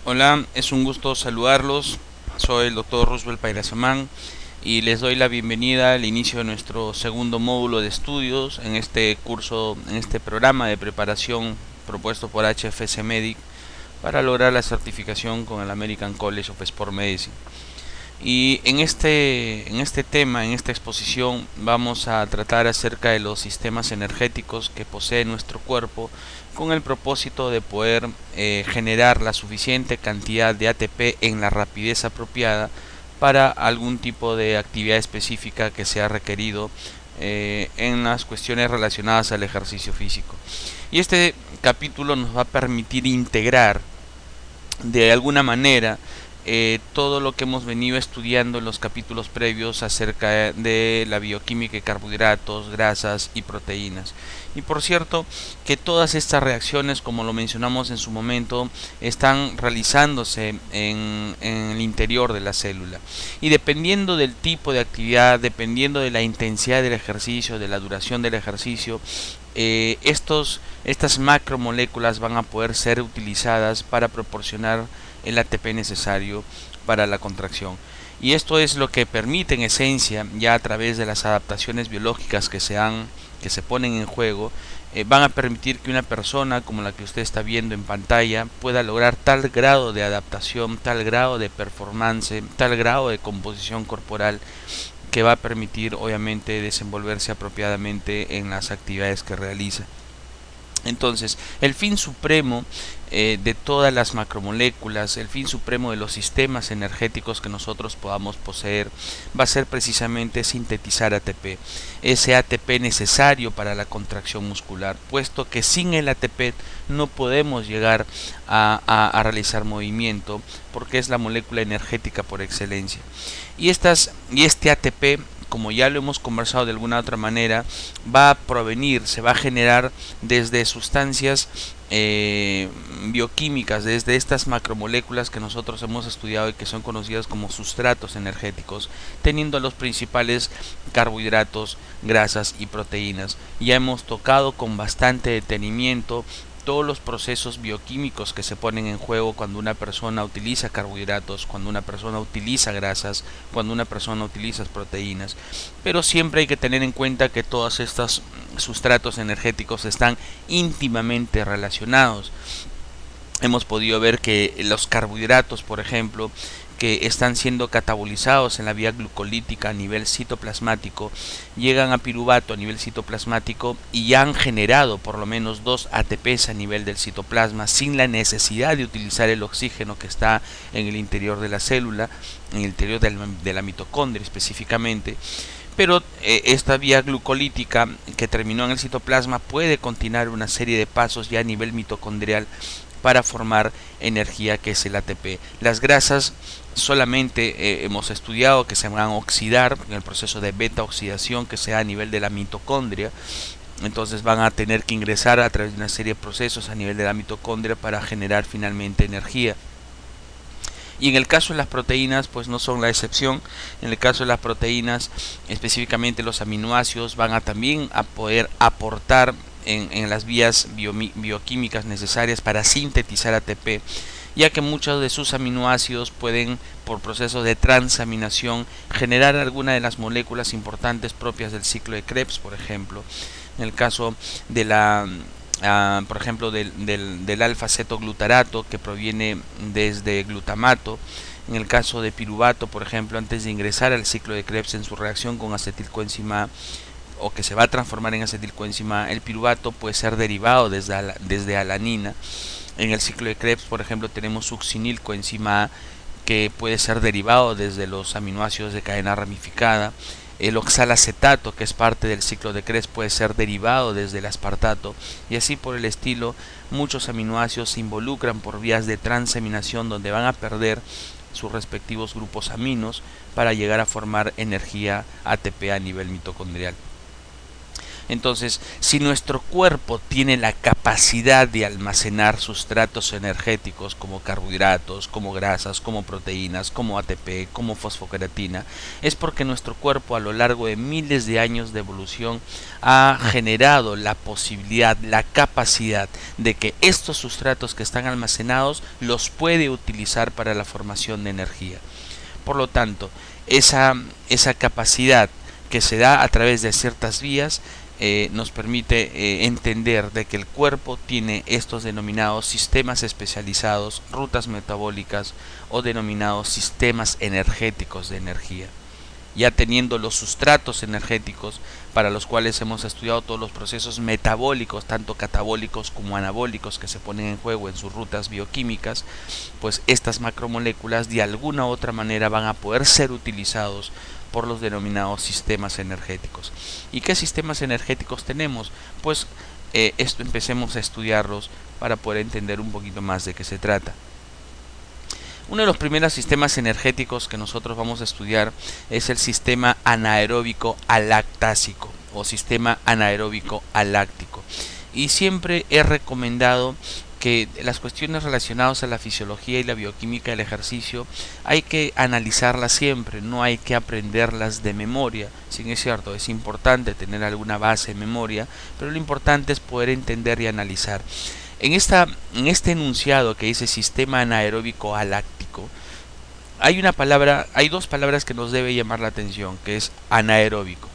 Hola, es un gusto saludarlos. Soy el doctor Roosevelt Pairasamán y les doy la bienvenida al inicio de nuestro segundo módulo de estudios en este curso, en este programa de preparación propuesto por HFC Medic para lograr la certificación con el American College of Sport Medicine. Y en este tema, en esta exposición, vamos a tratar acerca de los sistemas energéticos que posee nuestro cuerpo con el propósito de poder generar la suficiente cantidad de ATP en la rapidez apropiada para algún tipo de actividad específica que sea requerido en las cuestiones relacionadas al ejercicio físico. Y este capítulo nos va a permitir integrar de alguna manera todo lo que hemos venido estudiando en los capítulos previos acerca de la bioquímica de carbohidratos, grasas y proteínas. Y por cierto, que todas estas reacciones, como lo mencionamos en su momento, están realizándose en el interior de la célula. Y dependiendo del tipo de actividad, dependiendo de la intensidad del ejercicio, de la duración del ejercicio, estas macromoléculas van a poder ser utilizadas para proporcionar el ATP necesario para la contracción. Y esto es lo que permite en esencia, ya a través de las adaptaciones biológicas que se ponen en juego, van a permitir que una persona como la que usted está viendo en pantalla pueda lograr tal grado de adaptación, tal grado de performance, tal grado de composición corporal que va a permitir obviamente desenvolverse apropiadamente en las actividades que realiza. Entonces, el fin supremo de todas las macromoléculas, el fin supremo de los sistemas energéticos que nosotros podamos poseer, va a ser precisamente sintetizar ATP, ese ATP necesario para la contracción muscular, puesto que sin el ATP no podemos llegar a realizar movimiento, porque es la molécula energética por excelencia. Y este ATP, como ya lo hemos conversado de alguna otra manera, va a provenir, se va a generar desde sustancias bioquímicas, desde estas macromoléculas que nosotros hemos estudiado y que son conocidas como sustratos energéticos, teniendo los principales carbohidratos, grasas y proteínas. Ya hemos tocado con bastante detenimiento todos los procesos bioquímicos que se ponen en juego cuando una persona utiliza carbohidratos, cuando una persona utiliza grasas, cuando una persona utiliza proteínas. Pero siempre hay que tener en cuenta que todos estos sustratos energéticos están íntimamente relacionados. Hemos podido ver que los carbohidratos, por ejemplo, que están siendo catabolizados en la vía glucolítica a nivel citoplasmático, llegan a piruvato a nivel citoplasmático y ya han generado por lo menos 2 ATPs a nivel del citoplasma sin la necesidad de utilizar el oxígeno que está en el interior de la célula, en el interior de la mitocondria específicamente. Pero esta vía glucolítica que terminó en el citoplasma puede continuar una serie de pasos ya a nivel mitocondrial para formar energía, que es el ATP. Las grasas solamente hemos estudiado que se van a oxidar en el proceso de beta oxidación que se da a nivel de la mitocondria. Entonces van a tener que ingresar a través de una serie de procesos a nivel de la mitocondria para generar finalmente energía. Y en el caso de las proteínas, pues no son la excepción. En el caso de las proteínas, específicamente los aminoácidos, van a también a poder aportar en las vías bioquímicas necesarias para sintetizar ATP, ya que muchos de sus aminoácidos pueden, por procesos de transaminación, generar alguna de las moléculas importantes propias del ciclo de Krebs, por ejemplo. En el caso de por ejemplo del alfa-cetoglutarato, que proviene desde glutamato. En el caso de piruvato, por ejemplo, antes de ingresar al ciclo de Krebs en su reacción con acetilcoenzima A, o que se va a transformar en acetilcoenzima A, el piruvato puede ser derivado desde alanina. En el ciclo de Krebs, por ejemplo, tenemos succinilcoenzima A, que puede ser derivado desde los aminoácidos de cadena ramificada. El oxalacetato, que es parte del ciclo de Krebs, puede ser derivado desde el aspartato, y así por el estilo. Muchos aminoácidos se involucran por vías de transaminación donde van a perder sus respectivos grupos aminos para llegar a formar energía ATP a nivel mitocondrial. Entonces, si nuestro cuerpo tiene la capacidad de almacenar sustratos energéticos como carbohidratos, como grasas, como proteínas, como ATP, como fosfocreatina, es porque nuestro cuerpo a lo largo de miles de años de evolución ha generado la posibilidad, la capacidad de que estos sustratos que están almacenados los puede utilizar para la formación de energía. Por lo tanto, esa capacidad que se da a través de ciertas vías nos permite entender de que el cuerpo tiene estos denominados sistemas especializados, rutas metabólicas o denominados sistemas energéticos de energía. Ya teniendo los sustratos energéticos para los cuales hemos estudiado todos los procesos metabólicos, tanto catabólicos como anabólicos, que se ponen en juego en sus rutas bioquímicas, pues estas macromoléculas de alguna u otra manera van a poder ser utilizados por los denominados sistemas energéticos. ¿Y qué sistemas energéticos tenemos? Pues empecemos a estudiarlos para poder entender un poquito más de qué se trata. Uno de los primeros sistemas energéticos que nosotros vamos a estudiar es el sistema anaeróbico alactásico o sistema anaeróbico aláctico. Y siempre he recomendado que las cuestiones relacionadas a la fisiología y la bioquímica del ejercicio hay que analizarlas siempre, no hay que aprenderlas de memoria. Sí, es cierto, es importante tener alguna base de memoria, pero lo importante es poder entender y analizar. En este enunciado que dice sistema anaeróbico aláctico, hay dos palabras que nos debe llamar la atención, que es anaeróbico.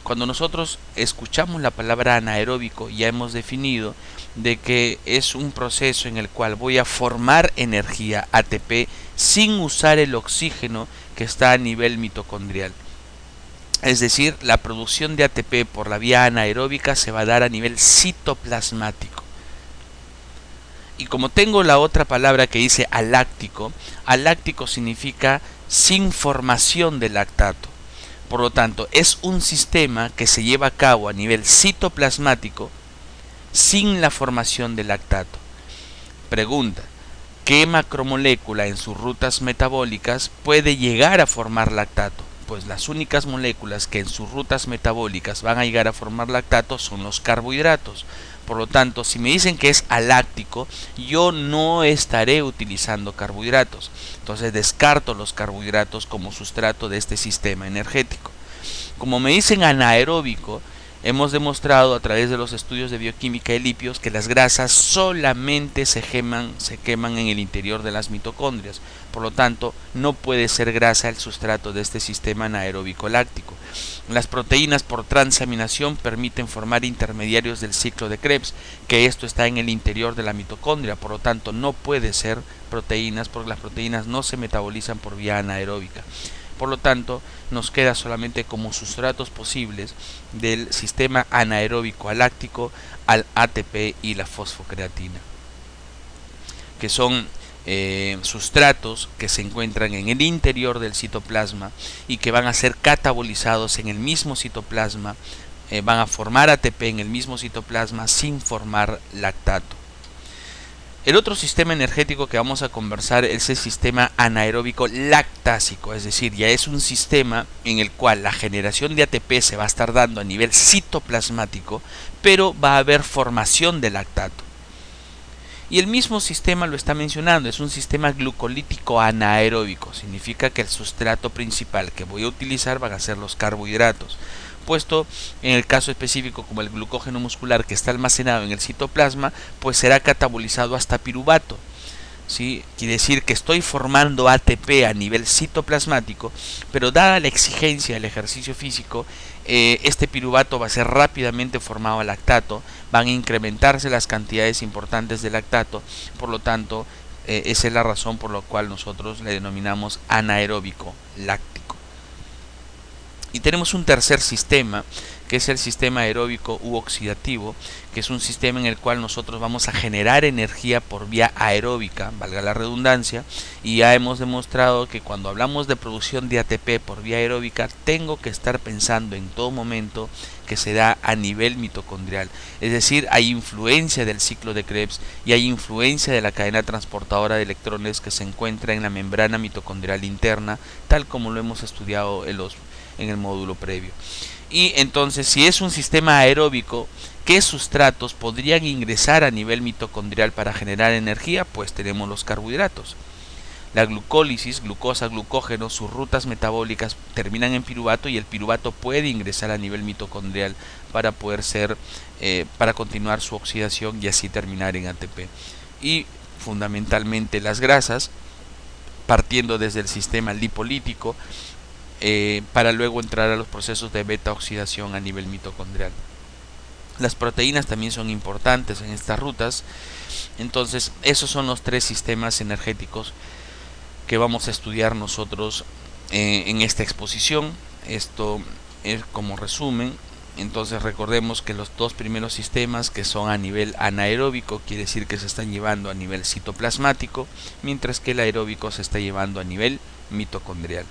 Cuando nosotros escuchamos la palabra anaeróbico, ya hemos definido de que es un proceso en el cual voy a formar energía ATP sin usar el oxígeno que está a nivel mitocondrial. Es decir, la producción de ATP por la vía anaeróbica se va a dar a nivel citoplasmático. Y como tengo la otra palabra que dice aláctico, aláctico significa sin formación de lactato. Por lo tanto, es un sistema que se lleva a cabo a nivel citoplasmático sin la formación de lactato. Pregunta: ¿qué macromolécula en sus rutas metabólicas puede llegar a formar lactato? Pues las únicas moléculas que en sus rutas metabólicas van a llegar a formar lactato son los carbohidratos. Por lo tanto, si me dicen que es aláctico, yo no estaré utilizando carbohidratos. Entonces descarto los carbohidratos como sustrato de este sistema energético. Como me dicen anaeróbico, hemos demostrado a través de los estudios de bioquímica de lípidos que las grasas solamente se queman en el interior de las mitocondrias. Por lo tanto, no puede ser grasa el sustrato de este sistema anaeróbico láctico. Las proteínas por transaminación permiten formar intermediarios del ciclo de Krebs, que esto está en el interior de la mitocondria. Por lo tanto, no puede ser proteínas porque las proteínas no se metabolizan por vía anaeróbica. Por lo tanto, nos queda solamente como sustratos posibles del sistema anaeróbico aláctico al ATP y la fosfocreatina, que son sustratos que se encuentran en el interior del citoplasma y que van a ser catabolizados en el mismo citoplasma, van a formar ATP en el mismo citoplasma sin formar lactato. El otro sistema energético que vamos a conversar es el sistema anaeróbico lactásico, es decir, ya es un sistema en el cual la generación de ATP se va a estar dando a nivel citoplasmático, pero va a haber formación de lactato. Y el mismo sistema lo está mencionando, es un sistema glucolítico anaeróbico, significa que el sustrato principal que voy a utilizar van a ser los carbohidratos, puesto en el caso específico como el glucógeno muscular que está almacenado en el citoplasma, pues será catabolizado hasta piruvato. ¿Sí? Quiere decir que estoy formando ATP a nivel citoplasmático, pero dada la exigencia del ejercicio físico, este piruvato va a ser rápidamente formado a lactato, van a incrementarse las cantidades importantes de lactato, por lo tanto, esa es la razón por la cual nosotros le denominamos anaeróbico láctico. Y tenemos un tercer sistema, que es el sistema aeróbico u oxidativo, que es un sistema en el cual nosotros vamos a generar energía por vía aeróbica, valga la redundancia, y ya hemos demostrado que cuando hablamos de producción de ATP por vía aeróbica, tengo que estar pensando en todo momento que se da a nivel mitocondrial, es decir, hay influencia del ciclo de Krebs y hay influencia de la cadena transportadora de electrones que se encuentra en la membrana mitocondrial interna, tal como lo hemos estudiado en el módulo previo. Y entonces, si es un sistema aeróbico, ¿qué sustratos podrían ingresar a nivel mitocondrial para generar energía? Pues tenemos los carbohidratos. La glucólisis, glucosa, glucógeno, sus rutas metabólicas terminan en piruvato y el piruvato puede ingresar a nivel mitocondrial para poder para continuar su oxidación y así terminar en ATP. Y fundamentalmente las grasas, partiendo desde el sistema lipolítico, para luego entrar a los procesos de beta oxidación a nivel mitocondrial. Las proteínas también son importantes en estas rutas. Entonces, esos son los tres sistemas energéticos que vamos a estudiar nosotros en esta exposición. Esto es como resumen. Entonces recordemos que los dos primeros sistemas, que son a nivel anaeróbico, quiere decir que se están llevando a nivel citoplasmático, mientras que el aeróbico se está llevando a nivel mitocondrial.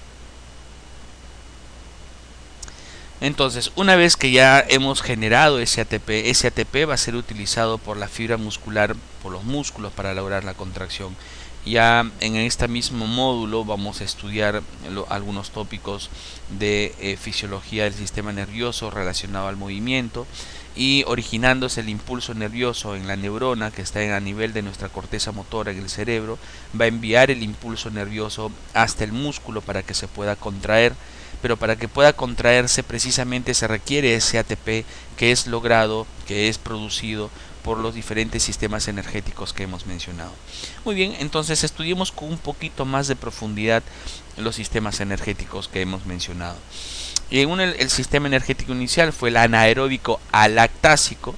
Entonces, una vez que ya hemos generado ese ATP va a ser utilizado por la fibra muscular, por los músculos, para lograr la contracción. Ya en este mismo módulo vamos a estudiar algunos tópicos de fisiología del sistema nervioso relacionado al movimiento, y originándose el impulso nervioso en la neurona que está a nivel de nuestra corteza motora en el cerebro, va a enviar el impulso nervioso hasta el músculo para que se pueda contraer. Pero para que pueda contraerse precisamente se requiere ese ATP que es logrado, que es producido por los diferentes sistemas energéticos que hemos mencionado. Muy bien, entonces estudiemos con un poquito más de profundidad los sistemas energéticos que hemos mencionado. Y el sistema energético inicial fue el anaeróbico alactásico,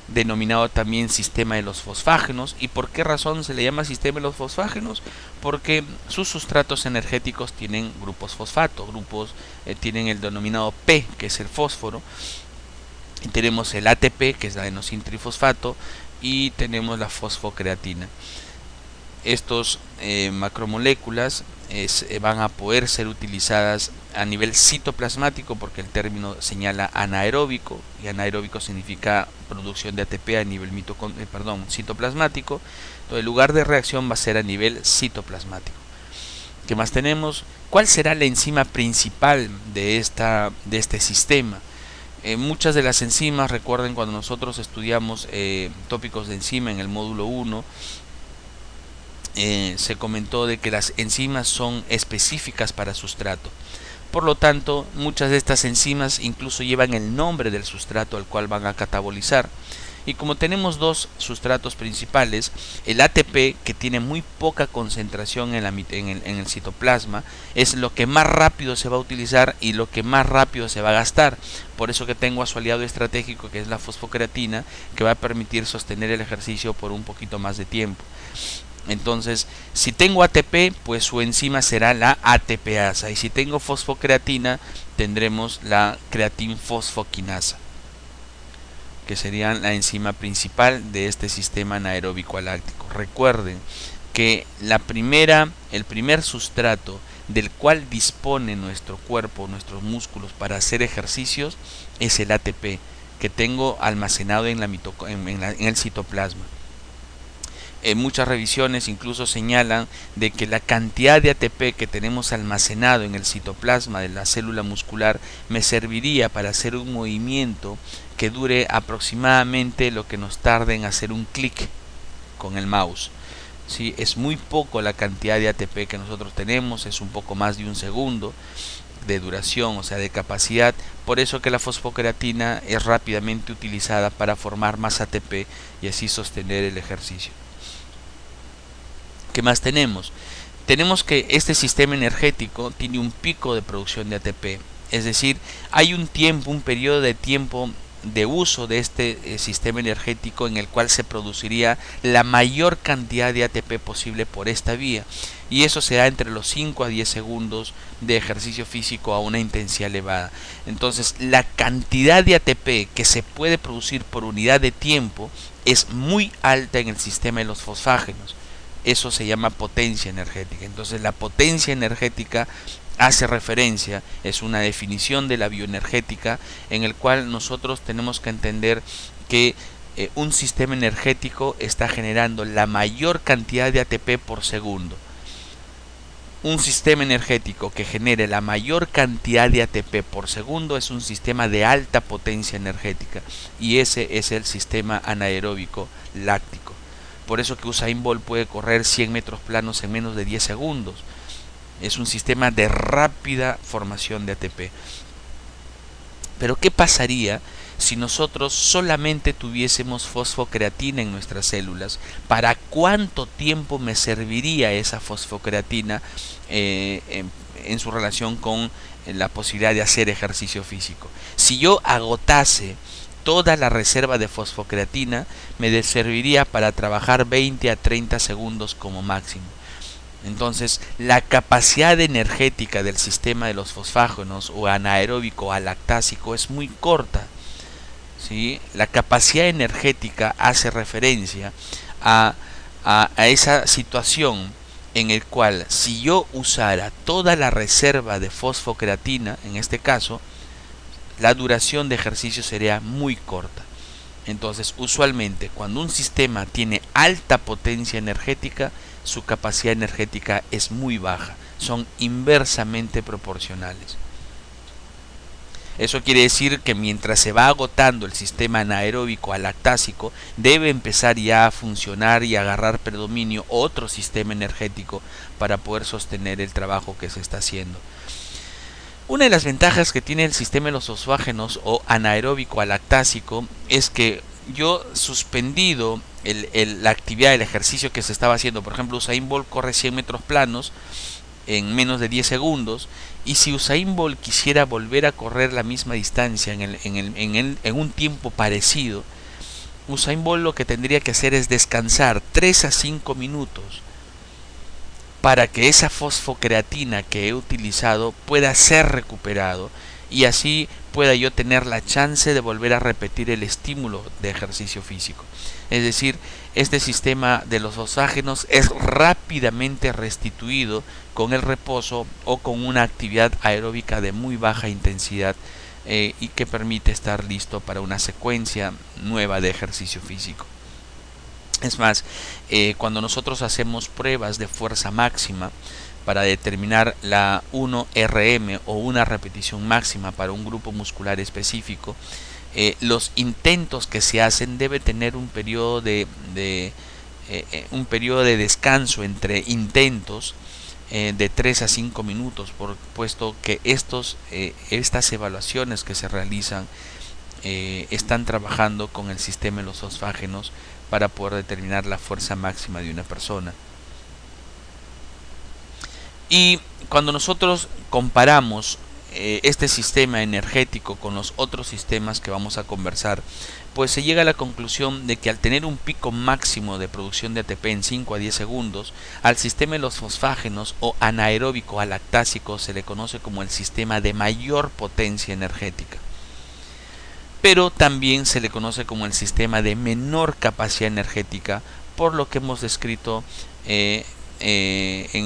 denominado también sistema de los fosfágenos. ¿Y por qué razón se le llama sistema de los fosfágenos? Porque sus sustratos energéticos tienen grupos fosfato, tienen el denominado P, que es el fósforo, y tenemos el ATP, que es la adenosintrifosfato, y tenemos la fosfocreatina. Estos macromoléculas van a poder ser utilizadas a nivel citoplasmático, porque el término señala anaeróbico, y anaeróbico significa producción de ATP a nivel citoplasmático. Entonces el lugar de reacción va a ser a nivel citoplasmático. ¿Qué más tenemos? ¿Cuál será la enzima principal de este sistema? Muchas de las enzimas, recuerden cuando nosotros estudiamos tópicos de enzima en el módulo 1, se comentó de que las enzimas son específicas para sustrato. Por lo tanto, muchas de estas enzimas incluso llevan el nombre del sustrato al cual van a catabolizar. Y como tenemos dos sustratos principales, el ATP, que tiene muy poca concentración en el citoplasma, es lo que más rápido se va a utilizar y lo que más rápido se va a gastar. Por eso que tengo a su aliado estratégico, que es la fosfocreatina, que va a permitir sostener el ejercicio por un poquito más de tiempo. Entonces, si tengo ATP, pues su enzima será la ATPasa, y si tengo fosfocreatina, tendremos la creatinfosfoquinasa, que sería la enzima principal de este sistema anaeróbico aláctico. Recuerden que el primer sustrato del cual dispone nuestro cuerpo, nuestros músculos, para hacer ejercicios es el ATP, que tengo almacenado en el citoplasma. Muchas revisiones incluso señalan de que la cantidad de ATP que tenemos almacenado en el citoplasma de la célula muscular me serviría para hacer un movimiento que dure aproximadamente lo que nos tarde en hacer un clic con el mouse. ¿Sí? Es muy poco la cantidad de ATP que nosotros tenemos, es un poco más de un segundo de duración, o sea, de capacidad. Por eso que la fosfocreatina es rápidamente utilizada para formar más ATP y así sostener el ejercicio. ¿Qué más tenemos? Tenemos que este sistema energético tiene un pico de producción de ATP, es decir, hay un periodo de tiempo de uso de este sistema energético en el cual se produciría la mayor cantidad de ATP posible por esta vía, y eso se da entre los 5 a 10 segundos de ejercicio físico a una intensidad elevada. Entonces la cantidad de ATP que se puede producir por unidad de tiempo es muy alta en el sistema de los fosfágenos. Eso se llama potencia energética. Entonces la potencia energética hace referencia, es una definición de la bioenergética, en el cual nosotros tenemos que entender que un sistema energético está generando la mayor cantidad de ATP por segundo. Un sistema energético que genere la mayor cantidad de ATP por segundo es un sistema de alta potencia energética, y ese es el sistema anaeróbico láctico. Por eso que Usain Bolt puede correr 100 metros planos en menos de 10 segundos. Es un sistema de rápida formación de ATP. Pero ¿qué pasaría si nosotros solamente tuviésemos fosfocreatina en nuestras células? ¿Para cuánto tiempo me serviría esa fosfocreatina en su relación con la posibilidad de hacer ejercicio físico? Si yo agotase toda la reserva de fosfocreatina, me serviría para trabajar 20 a 30 segundos como máximo. Entonces, la capacidad energética del sistema de los fosfágenos o anaeróbico o lactásico es muy corta, ¿sí? La capacidad energética hace referencia a esa situación en el cual si yo usara toda la reserva de fosfocreatina, en este caso, la duración de ejercicio sería muy corta. Entonces, usualmente, cuando un sistema tiene alta potencia energética, su capacidad energética es muy baja. Son inversamente proporcionales. Eso quiere decir que mientras se va agotando el sistema anaeróbico lactásico, debe empezar ya a funcionar y agarrar predominio otro sistema energético para poder sostener el trabajo que se está haciendo. Una de las ventajas que tiene el sistema de los fosfágenos o anaeróbico lactásico es que yo suspendido la actividad del ejercicio que se estaba haciendo, por ejemplo, Usain Bolt corre 100 metros planos en menos de 10 segundos, y si Usain Bolt quisiera volver a correr la misma distancia en un tiempo parecido, Usain Bolt lo que tendría que hacer es descansar 3 a 5 minutos para que esa fosfocreatina que he utilizado pueda ser recuperado, y así pueda yo tener la chance de volver a repetir el estímulo de ejercicio físico. Es decir, este sistema de los fosfágenos es rápidamente restituido con el reposo o con una actividad aeróbica de muy baja intensidad y que permite estar listo para una secuencia nueva de ejercicio físico. Es más, cuando nosotros hacemos pruebas de fuerza máxima para determinar la 1RM o una repetición máxima para un grupo muscular específico, los intentos que se hacen debe tener un periodo de descanso entre intentos de 3 a 5 minutos, puesto que estas evaluaciones que se realizan están trabajando con el sistema de los fosfágenos para poder determinar la fuerza máxima de una persona. Y cuando nosotros comparamos este sistema energético con los otros sistemas que vamos a conversar, pues se llega a la conclusión de que al tener un pico máximo de producción de ATP en 5 a 10 segundos, al sistema de los fosfágenos o anaeróbico lactásico se le conoce como el sistema de mayor potencia energética. Pero también se le conoce como el sistema de menor capacidad energética, por lo que hemos descrito en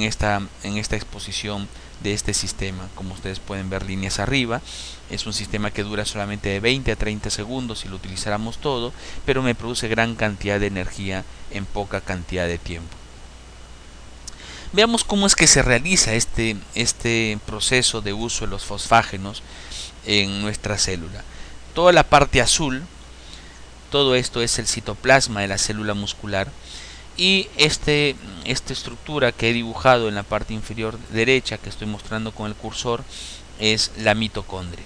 esta exposición de este sistema. Como ustedes pueden ver, líneas arriba, es un sistema que dura solamente de 20 a 30 segundos si lo utilizáramos todo, pero me produce gran cantidad de energía en poca cantidad de tiempo. Veamos cómo es que se realiza este proceso de uso de los fosfágenos en nuestra célula. Toda la parte azul, todo esto es el citoplasma de la célula muscular, y esta estructura que he dibujado en la parte inferior derecha, que estoy mostrando con el cursor, es la mitocondria,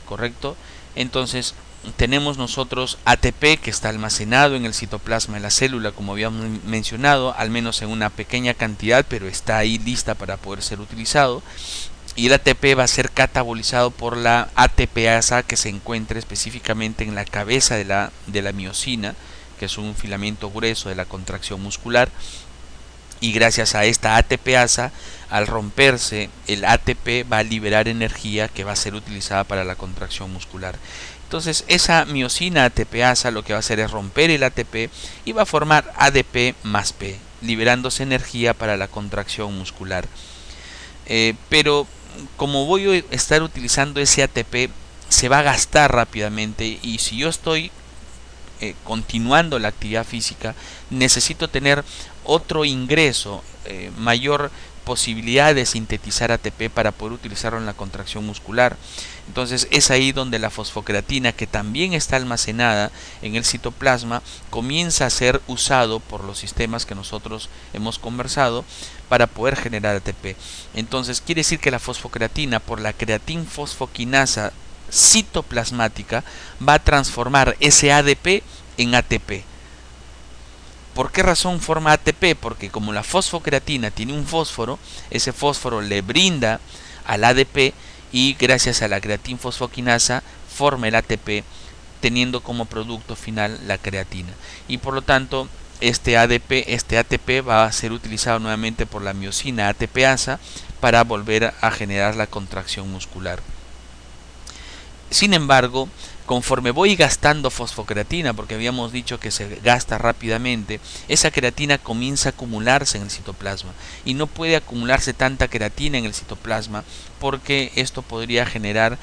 ¿correcto? Entonces tenemos nosotros ATP que está almacenado en el citoplasma de la célula, como habíamos mencionado, al menos en una pequeña cantidad, pero está ahí lista para poder ser utilizado. Y el ATP va a ser catabolizado por la ATPasa, que se encuentra específicamente en la cabeza de la miosina, que es un filamento grueso de la contracción muscular. Y gracias a esta ATPasa, al romperse el ATP va a liberar energía que va a ser utilizada para la contracción muscular. Entonces esa miosina ATPasa lo que va a hacer es romper el ATP y va a formar ADP más P, liberándose energía para la contracción muscular. Pero como voy a estar utilizando ese ATP, se va a gastar rápidamente, y si yo estoy continuando la actividad física, necesito tener otro ingreso mayor posibilidad de sintetizar ATP para poder utilizarlo en la contracción muscular. Entonces es ahí donde la fosfocreatina, que también está almacenada en el citoplasma, comienza a ser usado por los sistemas que nosotros hemos conversado para poder generar ATP. Entonces quiere decir que la fosfocreatina, por la creatinfosfoquinasa citoplasmática, va a transformar ese ADP en ATP. ¿Por qué razón forma ATP? Porque como la fosfocreatina tiene un fósforo, ese fósforo le brinda al ADP y gracias a la creatinfosfoquinasa forma el ATP, teniendo como producto final la creatina. Y por lo tanto, este ATP va a ser utilizado nuevamente por la miosina ATPasa para volver a generar la contracción muscular. Sin embargo, conforme voy gastando fosfocreatina, porque habíamos dicho que se gasta rápidamente, esa creatina comienza a acumularse en el citoplasma y no puede acumularse tanta creatina en el citoplasma porque esto podría generar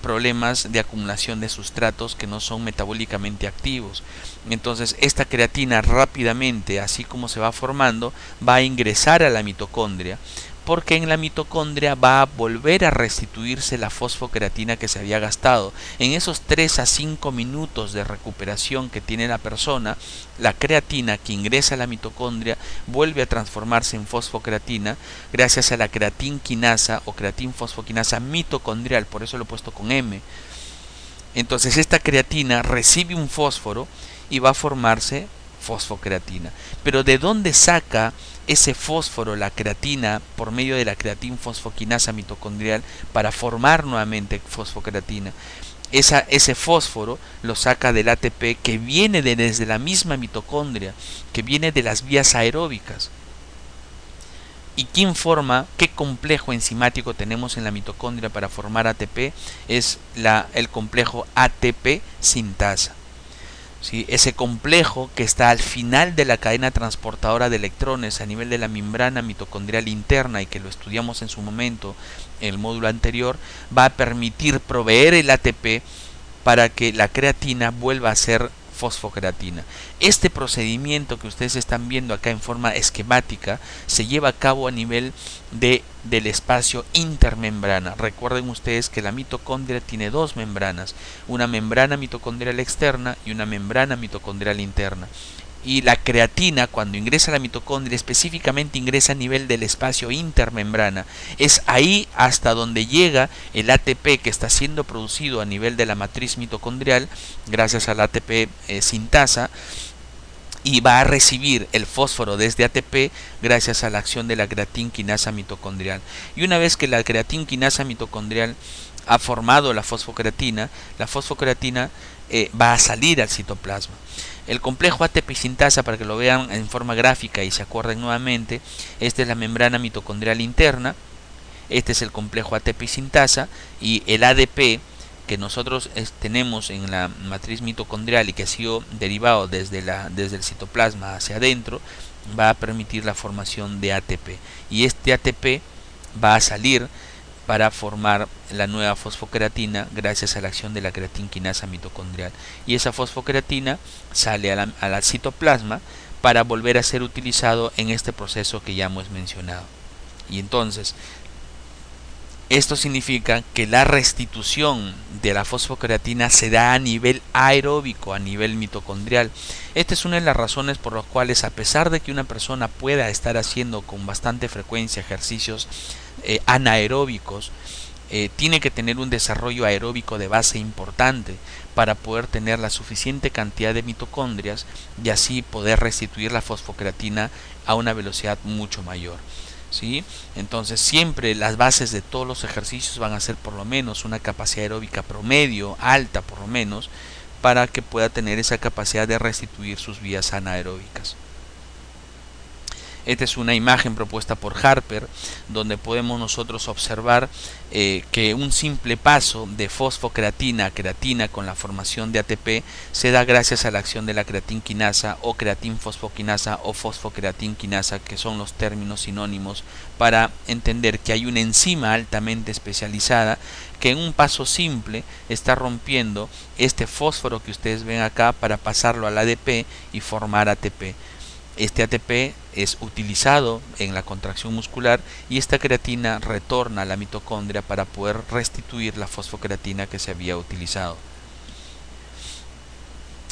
problemas de acumulación de sustratos que no son metabólicamente activos. Entonces esta creatina rápidamente, así como se va formando, va a ingresar a la mitocondria, porque en la mitocondria va a volver a restituirse la fosfocreatina que se había gastado. En esos 3 a 5 minutos de recuperación que tiene la persona, la creatina que ingresa a la mitocondria vuelve a transformarse en fosfocreatina gracias a la creatinquinasa o creatinfosfoquinasa mitocondrial, por eso lo he puesto con M. Entonces esta creatina recibe un fósforo y va a formarse fosfocreatina. Pero ¿de dónde saca ese fósforo la creatina por medio de la creatinfosfoquinasa mitocondrial para formar nuevamente fosfocreatina? Ese fósforo lo saca del ATP que viene desde la misma mitocondria, que viene de las vías aeróbicas. ¿Y quién forma, qué complejo enzimático tenemos en la mitocondria para formar ATP? Es el complejo ATP sintasa. ¿Sí? Ese complejo que está al final de la cadena transportadora de electrones a nivel de la membrana mitocondrial interna y que lo estudiamos en su momento en el módulo anterior, va a permitir proveer el ATP para que la creatina vuelva a ser fosfocreatina. Este procedimiento que ustedes están viendo acá en forma esquemática se lleva a cabo a nivel del espacio intermembrana. Recuerden ustedes que la mitocondria tiene dos membranas, una membrana mitocondrial externa y una membrana mitocondrial interna. Y la creatina, cuando ingresa a la mitocondria, específicamente ingresa a nivel del espacio intermembrana. Es ahí hasta donde llega el ATP que está siendo producido a nivel de la matriz mitocondrial, gracias al ATP sintasa, y va a recibir el fósforo desde ATP gracias a la acción de la creatinquinasa mitocondrial. Y una vez que la creatinquinasa mitocondrial ha formado la fosfocreatina va a salir al citoplasma. El complejo ATP sintasa, para que lo vean en forma gráfica y se acuerden nuevamente, esta es la membrana mitocondrial interna, este es el complejo ATP sintasa, y el ADP que nosotros tenemos en la matriz mitocondrial y que ha sido derivado desde el citoplasma hacia adentro, va a permitir la formación de ATP. Y este ATP va a salir para formar la nueva fosfocreatina gracias a la acción de la creatinquinasa mitocondrial. Y esa fosfocreatina sale al citoplasma para volver a ser utilizado en este proceso que ya hemos mencionado. Y entonces, esto significa que la restitución de la fosfocreatina se da a nivel aeróbico, a nivel mitocondrial. Esta es una de las razones por las cuales, a pesar de que una persona pueda estar haciendo con bastante frecuencia ejercicios anaeróbicos, tiene que tener un desarrollo aeróbico de base importante para poder tener la suficiente cantidad de mitocondrias y así poder restituir la fosfocreatina a una velocidad mucho mayor. ¿Sí? Entonces siempre las bases de todos los ejercicios van a ser por lo menos una capacidad aeróbica promedio, alta por lo menos, para que pueda tener esa capacidad de restituir sus vías anaeróbicas. Esta es una imagen propuesta por Harper, donde podemos nosotros observar que un simple paso de fosfocreatina a creatina con la formación de ATP se da gracias a la acción de la creatinquinasa o creatinfosfoquinasa o fosfocreatinquinasa, que son los términos sinónimos para entender que hay una enzima altamente especializada que en un paso simple está rompiendo este fósforo que ustedes ven acá para pasarlo al ADP y formar ATP. Este ATP es utilizado en la contracción muscular y esta creatina retorna a la mitocondria para poder restituir la fosfocreatina que se había utilizado.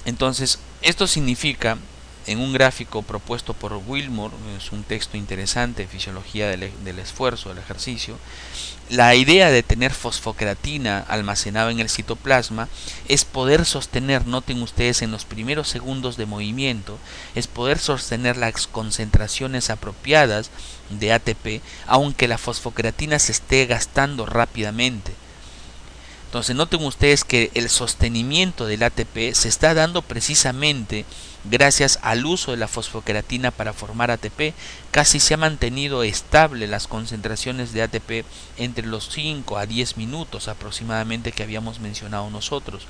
Entonces, esto significa, en un gráfico propuesto por Wilmore, es un texto interesante, Fisiología del esfuerzo, del ejercicio, la idea de tener fosfocreatina almacenada en el citoplasma es poder sostener, noten ustedes, en los primeros segundos de movimiento, es poder sostener las concentraciones apropiadas de ATP, aunque la fosfocreatina se esté gastando rápidamente. Entonces noten ustedes que el sostenimiento del ATP se está dando precisamente gracias al uso de la fosfocreatina para formar ATP. Casi se ha mantenido estable las concentraciones de ATP entre los 5 a 10 minutos aproximadamente que habíamos mencionado nosotros.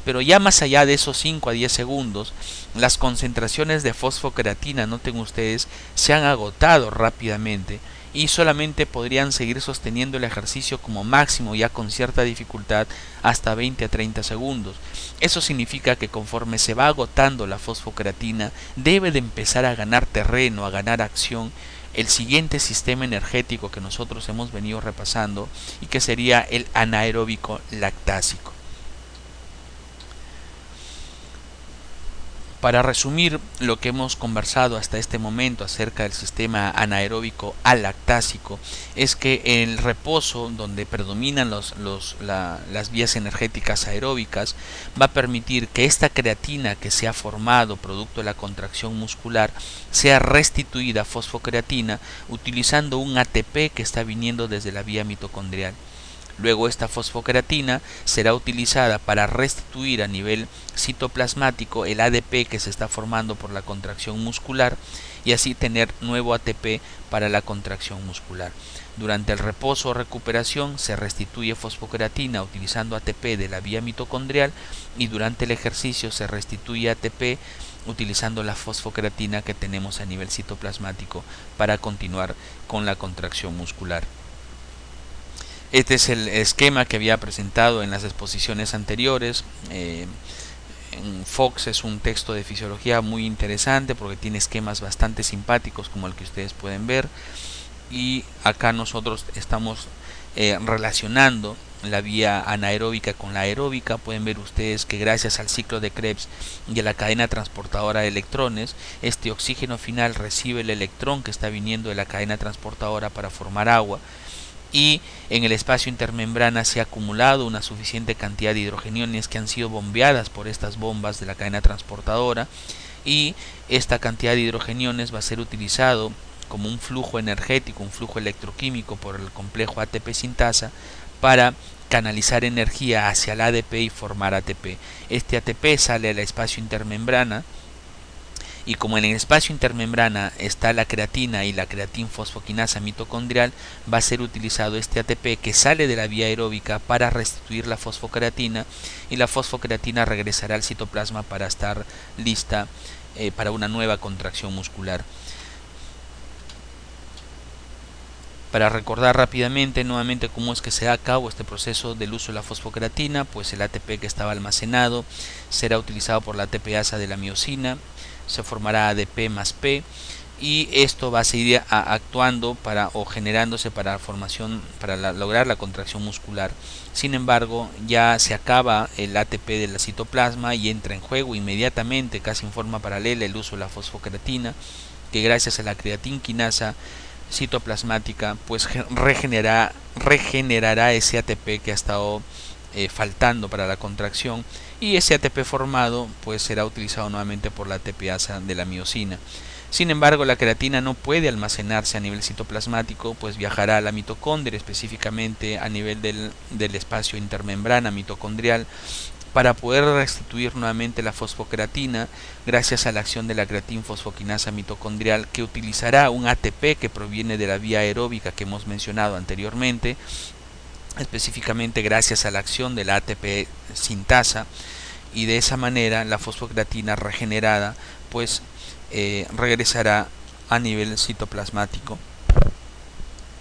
Pero ya más allá de esos 5 a 10 segundos, las concentraciones de fosfocreatina, noten ustedes, se han agotado rápidamente y solamente podrían seguir sosteniendo el ejercicio como máximo, ya con cierta dificultad, hasta 20 a 30 segundos. Eso significa que conforme se va agotando la fosfocreatina, debe de empezar a ganar terreno, a ganar acción, el siguiente sistema energético que nosotros hemos venido repasando y que sería el anaeróbico lactásico. Para resumir lo que hemos conversado hasta este momento acerca del sistema anaeróbico alactásico, es que el reposo, donde predominan las vías energéticas aeróbicas, va a permitir que esta creatina que se ha formado producto de la contracción muscular sea restituida a fosfocreatina utilizando un ATP que está viniendo desde la vía mitocondrial. Luego esta fosfocreatina será utilizada para restituir a nivel citoplasmático el ADP que se está formando por la contracción muscular y así tener nuevo ATP para la contracción muscular. Durante el reposo o recuperación se restituye fosfocreatina utilizando ATP de la vía mitocondrial y durante el ejercicio se restituye ATP utilizando la fosfocreatina que tenemos a nivel citoplasmático para continuar con la contracción muscular. Este es el esquema que había presentado en las exposiciones anteriores. En Fox es un texto de fisiología muy interesante porque tiene esquemas bastante simpáticos como el que ustedes pueden ver. Y acá nosotros estamos relacionando la vía anaeróbica con la aeróbica. Pueden ver ustedes que gracias al ciclo de Krebs y a la cadena transportadora de electrones, este oxígeno final recibe el electrón que está viniendo de la cadena transportadora para formar agua. Y en el espacio intermembrana se ha acumulado una suficiente cantidad de hidrogeniones que han sido bombeadas por estas bombas de la cadena transportadora y esta cantidad de hidrogeniones va a ser utilizado como un flujo energético, un flujo electroquímico por el complejo ATP sintasa para canalizar energía hacia el ADP y formar ATP. Este ATP sale al espacio intermembrana y como en el espacio intermembrana está la creatina y la creatinfosfoquinasa mitocondrial, va a ser utilizado este ATP que sale de la vía aeróbica para restituir la fosfocreatina y la fosfocreatina regresará al citoplasma para estar lista para una nueva contracción muscular. Para recordar rápidamente nuevamente cómo es que se da a cabo este proceso del uso de la fosfocreatina, pues el ATP que estaba almacenado será utilizado por la ATPasa de la miosina, se formará ADP más P y esto va a seguir actuando o generándose para lograr la contracción muscular. Sin embargo, ya se acaba el ATP del citoplasma y entra en juego inmediatamente, casi en forma paralela, el uso de la fosfocreatina, que gracias a la creatinquinasa citoplasmática pues regenerará ese ATP que ha estado faltando para la contracción y ese ATP formado pues será utilizado nuevamente por la ATPasa de la miosina. Sin embargo, la creatina no puede almacenarse a nivel citoplasmático, pues viajará a la mitocondria, específicamente a nivel del espacio intermembrana mitocondrial, para poder restituir nuevamente la fosfocreatina gracias a la acción de la creatinfosfoquinasa mitocondrial, que utilizará un ATP que proviene de la vía aeróbica que hemos mencionado anteriormente, específicamente gracias a la acción de la ATP sintasa, y de esa manera la fosfocreatina regenerada pues regresará a nivel citoplasmático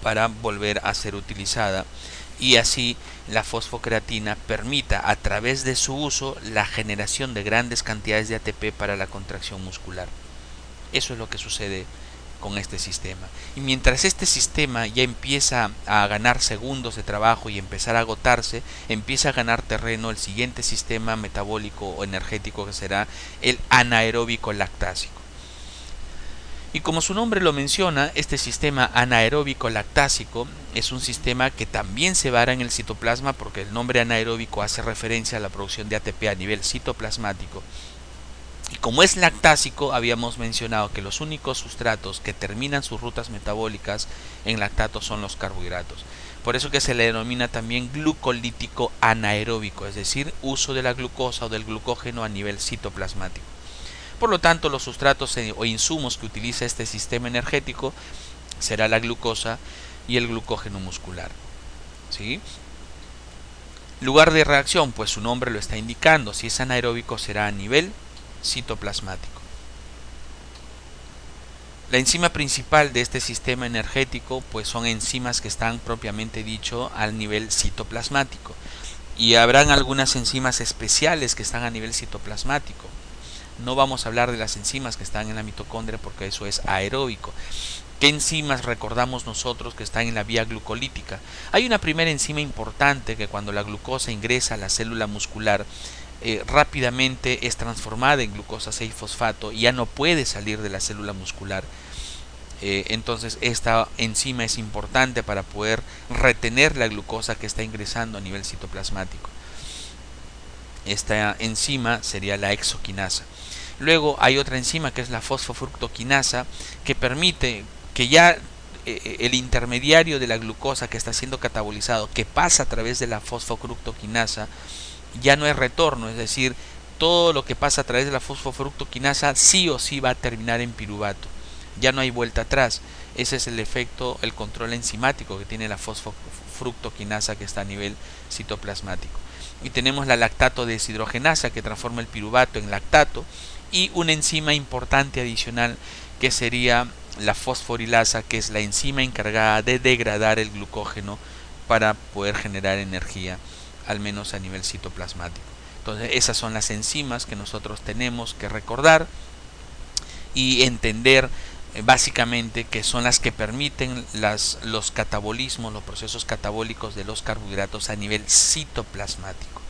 para volver a ser utilizada y así la fosfocreatina permita a través de su uso la generación de grandes cantidades de ATP para la contracción muscular. Eso es lo que sucede con este sistema. Y mientras este sistema ya empieza a ganar segundos de trabajo y empezar a agotarse, empieza a ganar terreno el siguiente sistema metabólico o energético, que será el anaeróbico lactásico. Y como su nombre lo menciona, este sistema anaeróbico lactásico es un sistema que también se vara en el citoplasma, porque el nombre anaeróbico hace referencia a la producción de ATP a nivel citoplasmático. Y como es lactásico, habíamos mencionado que los únicos sustratos que terminan sus rutas metabólicas en lactato son los carbohidratos. Por eso que se le denomina también glucolítico anaeróbico, es decir, uso de la glucosa o del glucógeno a nivel citoplasmático. Por lo tanto, los sustratos o insumos que utiliza este sistema energético será la glucosa y el glucógeno muscular. ¿Sí? Lugar de reacción, pues su nombre lo está indicando. Si es anaeróbico, será a nivel citoplasmático. La enzima principal de este sistema energético pues son enzimas que están propiamente dicho al nivel citoplasmático, y habrán algunas enzimas especiales que están a nivel citoplasmático. No vamos a hablar de las enzimas que están en la mitocondria porque eso es aeróbico. ¿Qué enzimas recordamos nosotros que están en la vía glucolítica? Hay una primera enzima importante que cuando la glucosa ingresa a la célula muscular rápidamente es transformada en glucosa 6-fosfato y ya no puede salir de la célula muscular. Entonces esta enzima es importante para poder retener la glucosa que está ingresando a nivel citoplasmático. Esta enzima sería la exoquinasa. Luego hay otra enzima que es la fosfofructoquinasa, que permite que ya el intermediario de la glucosa que está siendo catabolizado, que pasa a través de la fosfofructoquinasa, ya no hay retorno, es decir, todo lo que pasa a través de la fosfofructoquinasa sí o sí va a terminar en piruvato, ya no hay vuelta atrás. Ese es el efecto, el control enzimático que tiene la fosfofructoquinasa que está a nivel citoplasmático. Y tenemos la lactato deshidrogenasa que transforma el piruvato en lactato, y una enzima importante adicional que sería la fosforilasa, que es la enzima encargada de degradar el glucógeno para poder generar energía, al menos a nivel citoplasmático. Entonces esas son las enzimas que nosotros tenemos que recordar y entender básicamente, que son las que permiten los catabolismos, los procesos catabólicos de los carbohidratos a nivel citoplasmático.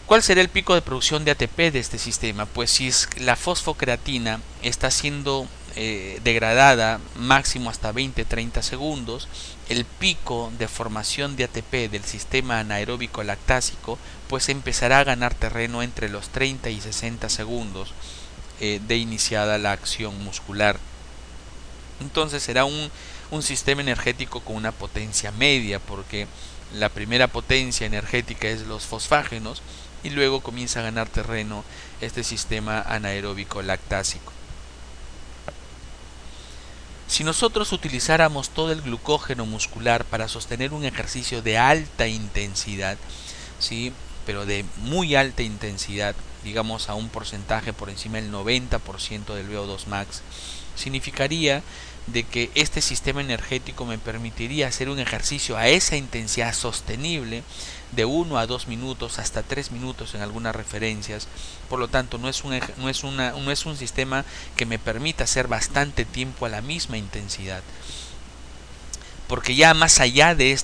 ¿Cuál será el pico de producción de ATP de este sistema? Pues si la fosfocreatina está siendo degradada máximo hasta 20-30 segundos, el pico de formación de ATP del sistema anaeróbico lactásico pues empezará a ganar terreno entre los 30 y 60 segundos de iniciada la acción muscular. Entonces será un sistema energético con una potencia media, porque la primera potencia energética es los fosfágenos y luego comienza a ganar terreno este sistema anaeróbico lactásico. Si nosotros utilizáramos todo el glucógeno muscular para sostener un ejercicio de alta intensidad, ¿sí?, pero de muy alta intensidad, digamos a un porcentaje por encima del 90% del VO2 max, significaría de que este sistema energético me permitiría hacer un ejercicio a esa intensidad sostenible de 1 a 2 minutos hasta 3 minutos en algunas referencias. Por lo tanto no es un sistema que me permita hacer bastante tiempo a la misma intensidad, porque ya más allá de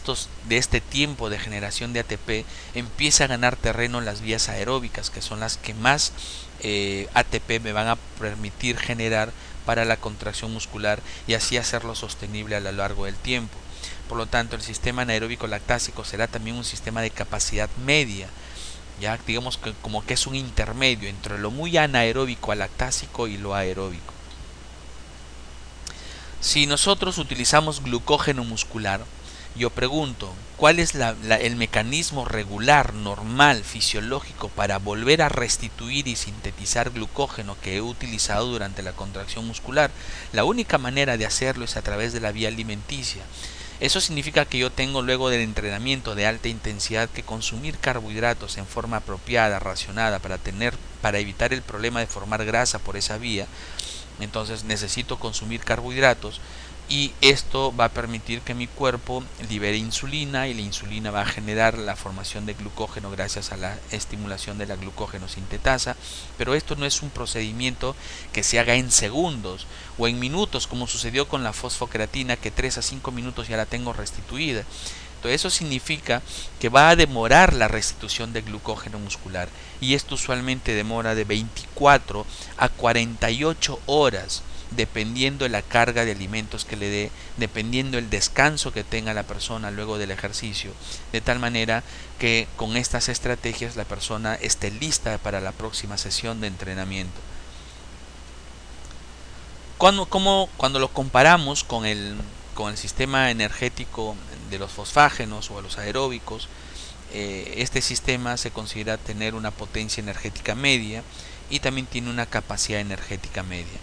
este tiempo de generación de ATP empieza a ganar terreno las vías aeróbicas, que son las que más ATP me van a permitir generar para la contracción muscular y así hacerlo sostenible a lo largo del tiempo. Por lo tanto, el sistema anaeróbico lactásico será también un sistema de capacidad media, ya digamos que como que es un intermedio entre lo muy anaeróbico al lactásico y lo aeróbico. Si nosotros utilizamos glucógeno muscular, yo pregunto, ¿cuál es el mecanismo regular, normal, fisiológico para volver a restituir y sintetizar glucógeno que he utilizado durante la contracción muscular? La única manera de hacerlo es a través de la vía alimenticia. Eso significa que yo tengo, luego del entrenamiento de alta intensidad, que consumir carbohidratos en forma apropiada, racionada, para evitar el problema de formar grasa por esa vía. Entonces necesito consumir carbohidratos y esto va a permitir que mi cuerpo libere insulina, y la insulina va a generar la formación de glucógeno gracias a la estimulación de la glucógeno sintetasa. Pero esto no es un procedimiento que se haga en segundos o en minutos, como sucedió con la fosfocreatina, que 3 a 5 minutos ya la tengo restituida. Entonces eso significa que va a demorar la restitución de glucógeno muscular, y esto usualmente demora de 24 a 48 horas, dependiendo de la carga de alimentos que le dé, dependiendo el descanso que tenga la persona luego del ejercicio, de tal manera que con estas estrategias la persona esté lista para la próxima sesión de entrenamiento. Cuando lo comparamos con el sistema energético de los fosfágenos o los aeróbicos, este sistema se considera tener una potencia energética media y también tiene una capacidad energética media.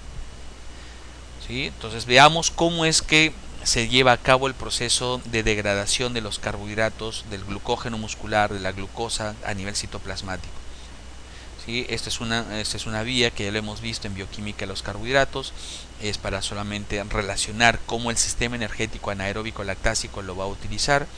¿Sí? Entonces veamos cómo es que se lleva a cabo el proceso de degradación de los carbohidratos, del glucógeno muscular, de la glucosa a nivel citoplasmático. ¿Sí? Esta es una vía que ya lo hemos visto en bioquímica de los carbohidratos. Es para solamente relacionar cómo el sistema energético anaeróbico lactásico lo va a utilizar.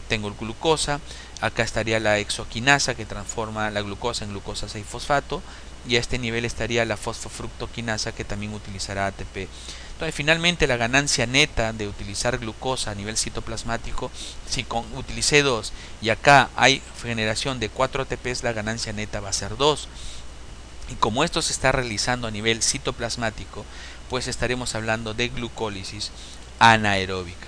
Tengo el glucosa, acá estaría la exoquinasa que transforma la glucosa en glucosa 6-fosfato, y a este nivel estaría la fosfofructoquinasa que también utilizará ATP. Entonces finalmente la ganancia neta de utilizar glucosa a nivel citoplasmático, si utilicé 2 y acá hay generación de 4 ATPs, la ganancia neta va a ser 2. Y como esto se está realizando a nivel citoplasmático, pues estaremos hablando de glucólisis anaeróbica.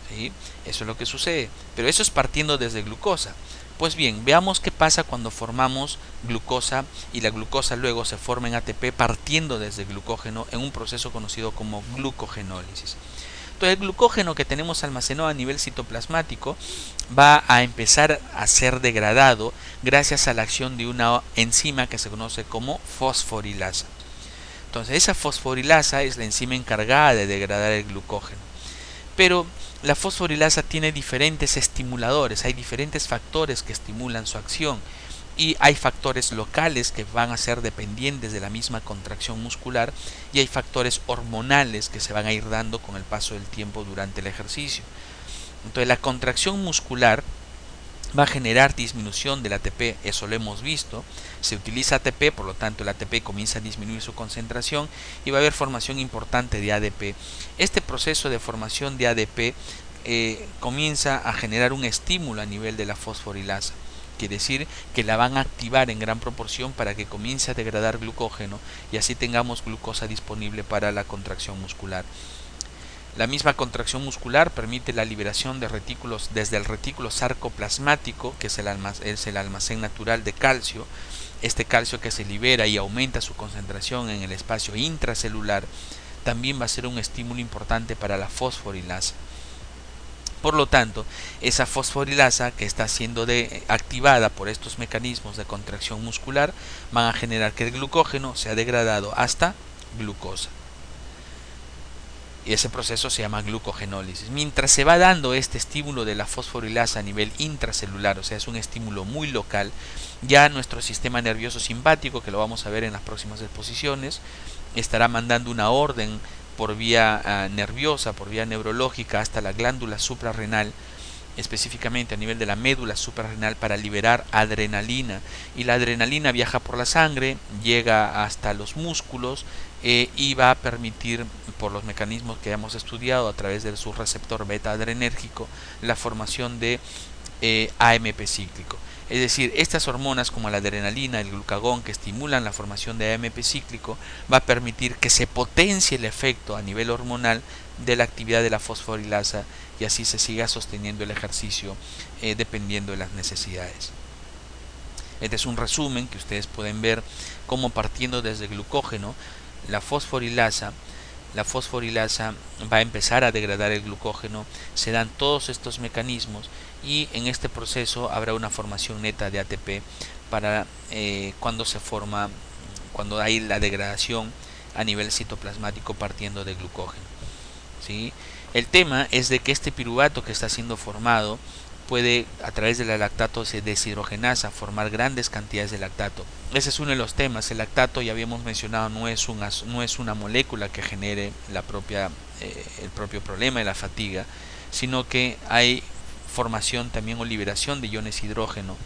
¿Sí? Eso es lo que sucede, pero eso es partiendo desde glucosa. Pues bien, veamos qué pasa cuando formamos glucosa y la glucosa luego se forma en ATP partiendo desde glucógeno en un proceso conocido como glucogenólisis. Entonces el glucógeno que tenemos almacenado a nivel citoplasmático va a empezar a ser degradado gracias a la acción de una enzima que se conoce como fosforilasa. Entonces esa fosforilasa es la enzima encargada de degradar el glucógeno. Pero la fosforilasa tiene diferentes estimuladores, hay diferentes factores que estimulan su acción, y hay factores locales que van a ser dependientes de la misma contracción muscular, y hay factores hormonales que se van a ir dando con el paso del tiempo durante el ejercicio. Entonces la contracción muscular va a generar disminución del ATP, eso lo hemos visto. Se utiliza ATP, por lo tanto el ATP comienza a disminuir su concentración y va a haber formación importante de ADP. Este proceso de formación de ADP comienza a generar un estímulo a nivel de la fosforilasa. Quiere decir que la van a activar en gran proporción para que comience a degradar glucógeno y así tengamos glucosa disponible para la contracción muscular. La misma contracción muscular permite la liberación de retículos desde el retículo sarcoplasmático, que es el almacén natural de calcio. Este calcio que se libera y aumenta su concentración en el espacio intracelular también va a ser un estímulo importante para la fosforilasa. Por lo tanto, esa fosforilasa que está siendo activada por estos mecanismos de contracción muscular van a generar que el glucógeno sea degradado hasta glucosa. Y ese proceso se llama glucogenólisis. Mientras se va dando este estímulo de la fosforilasa a nivel intracelular, o sea, es un estímulo muy local, ya nuestro sistema nervioso simpático, que lo vamos a ver en las próximas exposiciones, estará mandando una orden por vía nerviosa, por vía neurológica, hasta la glándula suprarrenal, específicamente a nivel de la médula suprarrenal, para liberar adrenalina, y la adrenalina viaja por la sangre, llega hasta los músculos y va a permitir, por los mecanismos que hemos estudiado a través del subreceptor beta adrenérgico, la formación de AMP cíclico. Es decir, estas hormonas como la adrenalina, el glucagón, que estimulan la formación de AMP cíclico, va a permitir que se potencie el efecto a nivel hormonal de la actividad de la fosforilasa, y así se siga sosteniendo el ejercicio dependiendo de las necesidades. Este es un resumen que ustedes pueden ver cómo, partiendo desde glucógeno, la fosforilasa va a empezar a degradar el glucógeno. Se dan todos estos mecanismos y en este proceso habrá una formación neta de ATP para cuando hay la degradación a nivel citoplasmático partiendo de glucógeno. ¿Sí? El tema es de que este piruvato que está siendo formado puede, a través de la lactato se deshidrogenasa, formar grandes cantidades de lactato. Ese es uno de los temas. El lactato, ya habíamos mencionado, no es una molécula que genere el propio problema de la fatiga, sino que hay formación también o liberación de iones hidrógeno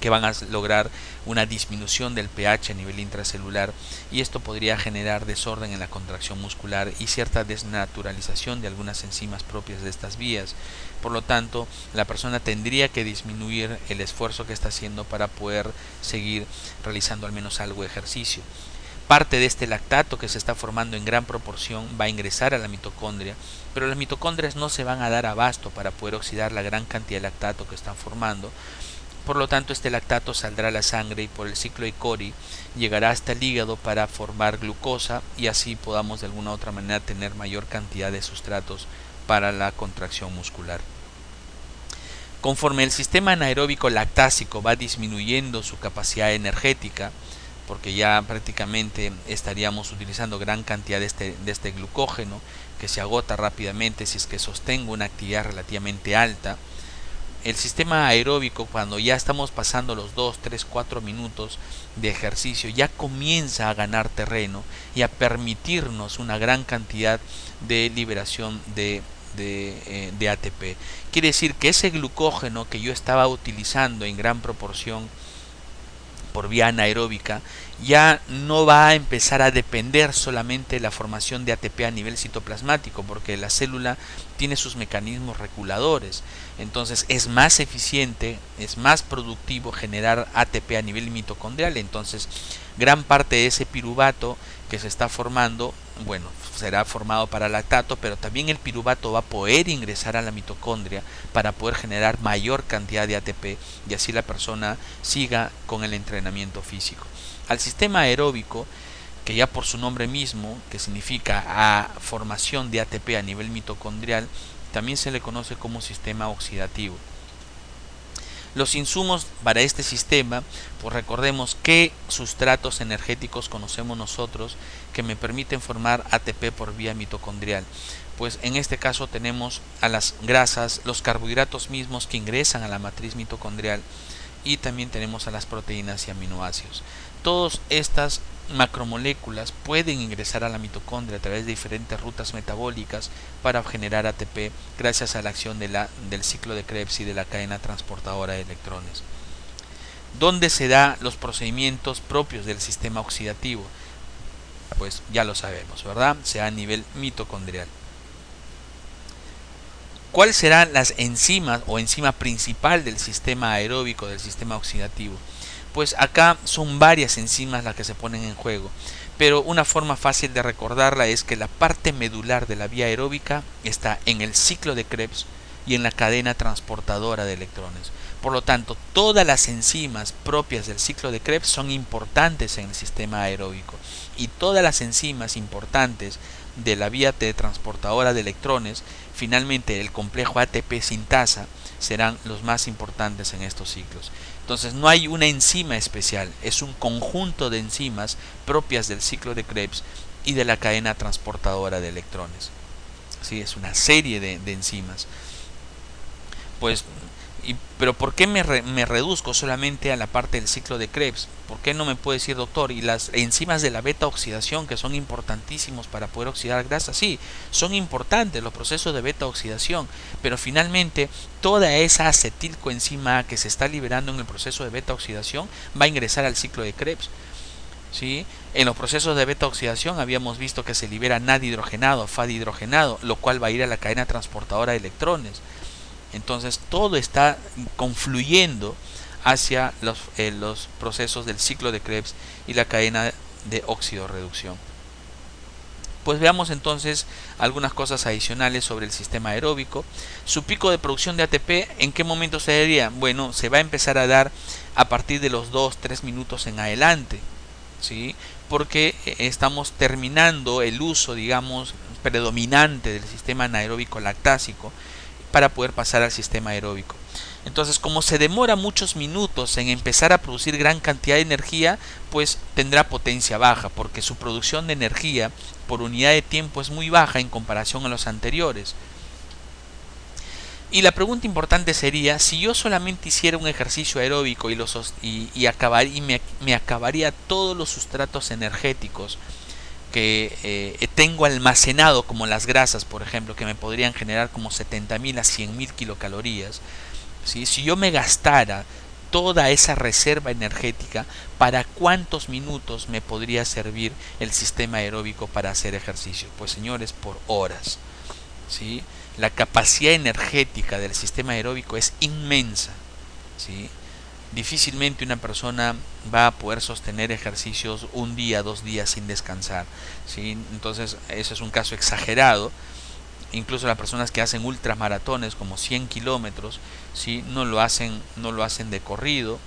que van a lograr una disminución del pH a nivel intracelular, y esto podría generar desorden en la contracción muscular y cierta desnaturalización de algunas enzimas propias de estas vías. Por lo tanto, la persona tendría que disminuir el esfuerzo que está haciendo para poder seguir realizando al menos algo de ejercicio. Parte de este lactato que se está formando en gran proporción va a ingresar a la mitocondria, pero las mitocondrias no se van a dar abasto para poder oxidar la gran cantidad de lactato que están formando. Por lo tanto, este lactato saldrá a la sangre y por el ciclo de Cori llegará hasta el hígado para formar glucosa, y así podamos de alguna u otra manera tener mayor cantidad de sustratos para la contracción muscular. Conforme el sistema anaeróbico lactásico va disminuyendo su capacidad energética, porque ya prácticamente estaríamos utilizando gran cantidad de este glucógeno que se agota rápidamente si es que sostengo una actividad relativamente alta, el sistema aeróbico, cuando ya estamos pasando los 2, 3, 4 minutos de ejercicio, ya comienza a ganar terreno y a permitirnos una gran cantidad de liberación de ATP. Quiere decir que ese glucógeno que yo estaba utilizando en gran proporción por vía anaeróbica ya no va a empezar a depender solamente de la formación de ATP a nivel citoplasmático, porque la célula tiene sus mecanismos reguladores. Entonces es más eficiente, es más productivo generar ATP a nivel mitocondrial. Entonces gran parte de ese piruvato que se está formando, bueno, será formado para lactato, pero también el piruvato va a poder ingresar a la mitocondria para poder generar mayor cantidad de ATP, y así la persona siga con el entrenamiento físico. Al sistema aeróbico, que ya por su nombre mismo, que significa formación de ATP a nivel mitocondrial, también se le conoce como sistema oxidativo. Los insumos para este sistema, pues recordemos qué sustratos energéticos conocemos nosotros que me permiten formar ATP por vía mitocondrial. Pues en este caso tenemos a las grasas, los carbohidratos mismos que ingresan a la matriz mitocondrial, y también tenemos a las proteínas y aminoácidos. Todas estas macromoléculas pueden ingresar a la mitocondria a través de diferentes rutas metabólicas para generar ATP gracias a la acción del ciclo de Krebs y de la cadena transportadora de electrones. ¿Dónde se dan los procedimientos propios del sistema oxidativo? Pues ya lo sabemos, ¿verdad? Se da a nivel mitocondrial. ¿Cuáles serán las enzimas o enzima principal del sistema aeróbico, del sistema oxidativo? Pues acá son varias enzimas las que se ponen en juego, pero una forma fácil de recordarla es que la parte medular de la vía aeróbica está en el ciclo de Krebs y en la cadena transportadora de electrones. Por lo tanto, todas las enzimas propias del ciclo de Krebs son importantes en el sistema aeróbico, y todas las enzimas importantes de la vía transportadora de electrones, finalmente el complejo ATP sintasa, serán los más importantes en estos ciclos. Entonces no hay una enzima especial, es un conjunto de enzimas propias del ciclo de Krebs y de la cadena transportadora de electrones. ¿Sí? Es una serie de enzimas. Pues, pero ¿por qué me reduzco solamente a la parte del ciclo de Krebs? ¿Por qué no me puede decir, doctor, y las enzimas de la beta oxidación, que son importantísimos para poder oxidar grasa? Sí, son importantes los procesos de beta oxidación, pero finalmente toda esa acetilcoenzima que se está liberando en el proceso de beta oxidación va a ingresar al ciclo de Krebs. ¿Sí? En los procesos de beta oxidación habíamos visto que se libera NAD hidrogenado, FAD hidrogenado, lo cual va a ir a la cadena transportadora de electrones. Entonces todo está confluyendo hacia los procesos del ciclo de Krebs y la cadena de óxido-reducción. Pues veamos entonces algunas cosas adicionales sobre el sistema aeróbico. Su pico de producción de ATP, ¿en qué momento se daría? Bueno, se va a empezar a dar a partir de los 2-3 minutos en adelante, ¿sí? Porque estamos terminando el uso, digamos, predominante del sistema anaeróbico lactásico para poder pasar al sistema aeróbico. Entonces, como se demora muchos minutos en empezar a producir gran cantidad de energía, pues tendrá potencia baja, porque su producción de energía por unidad de tiempo es muy baja en comparación a los anteriores. Y la pregunta importante sería, si yo solamente hiciera un ejercicio aeróbico me acabaría todos los sustratos energéticos que tengo almacenado, como las grasas, por ejemplo, que me podrían generar como 70.000 a 100.000 kilocalorías, ¿sí? Si yo me gastara toda esa reserva energética, ¿para cuántos minutos me podría servir el sistema aeróbico para hacer ejercicio? Pues señores, por horas, ¿sí? La capacidad energética del sistema aeróbico es inmensa, ¿sí? Difícilmente una persona va a poder sostener ejercicios un día, 2 días sin descansar, ¿sí? Entonces, eso es un caso exagerado. Incluso las personas que hacen ultramaratones como 100 kilómetros, ¿sí? No lo hacen de corrido.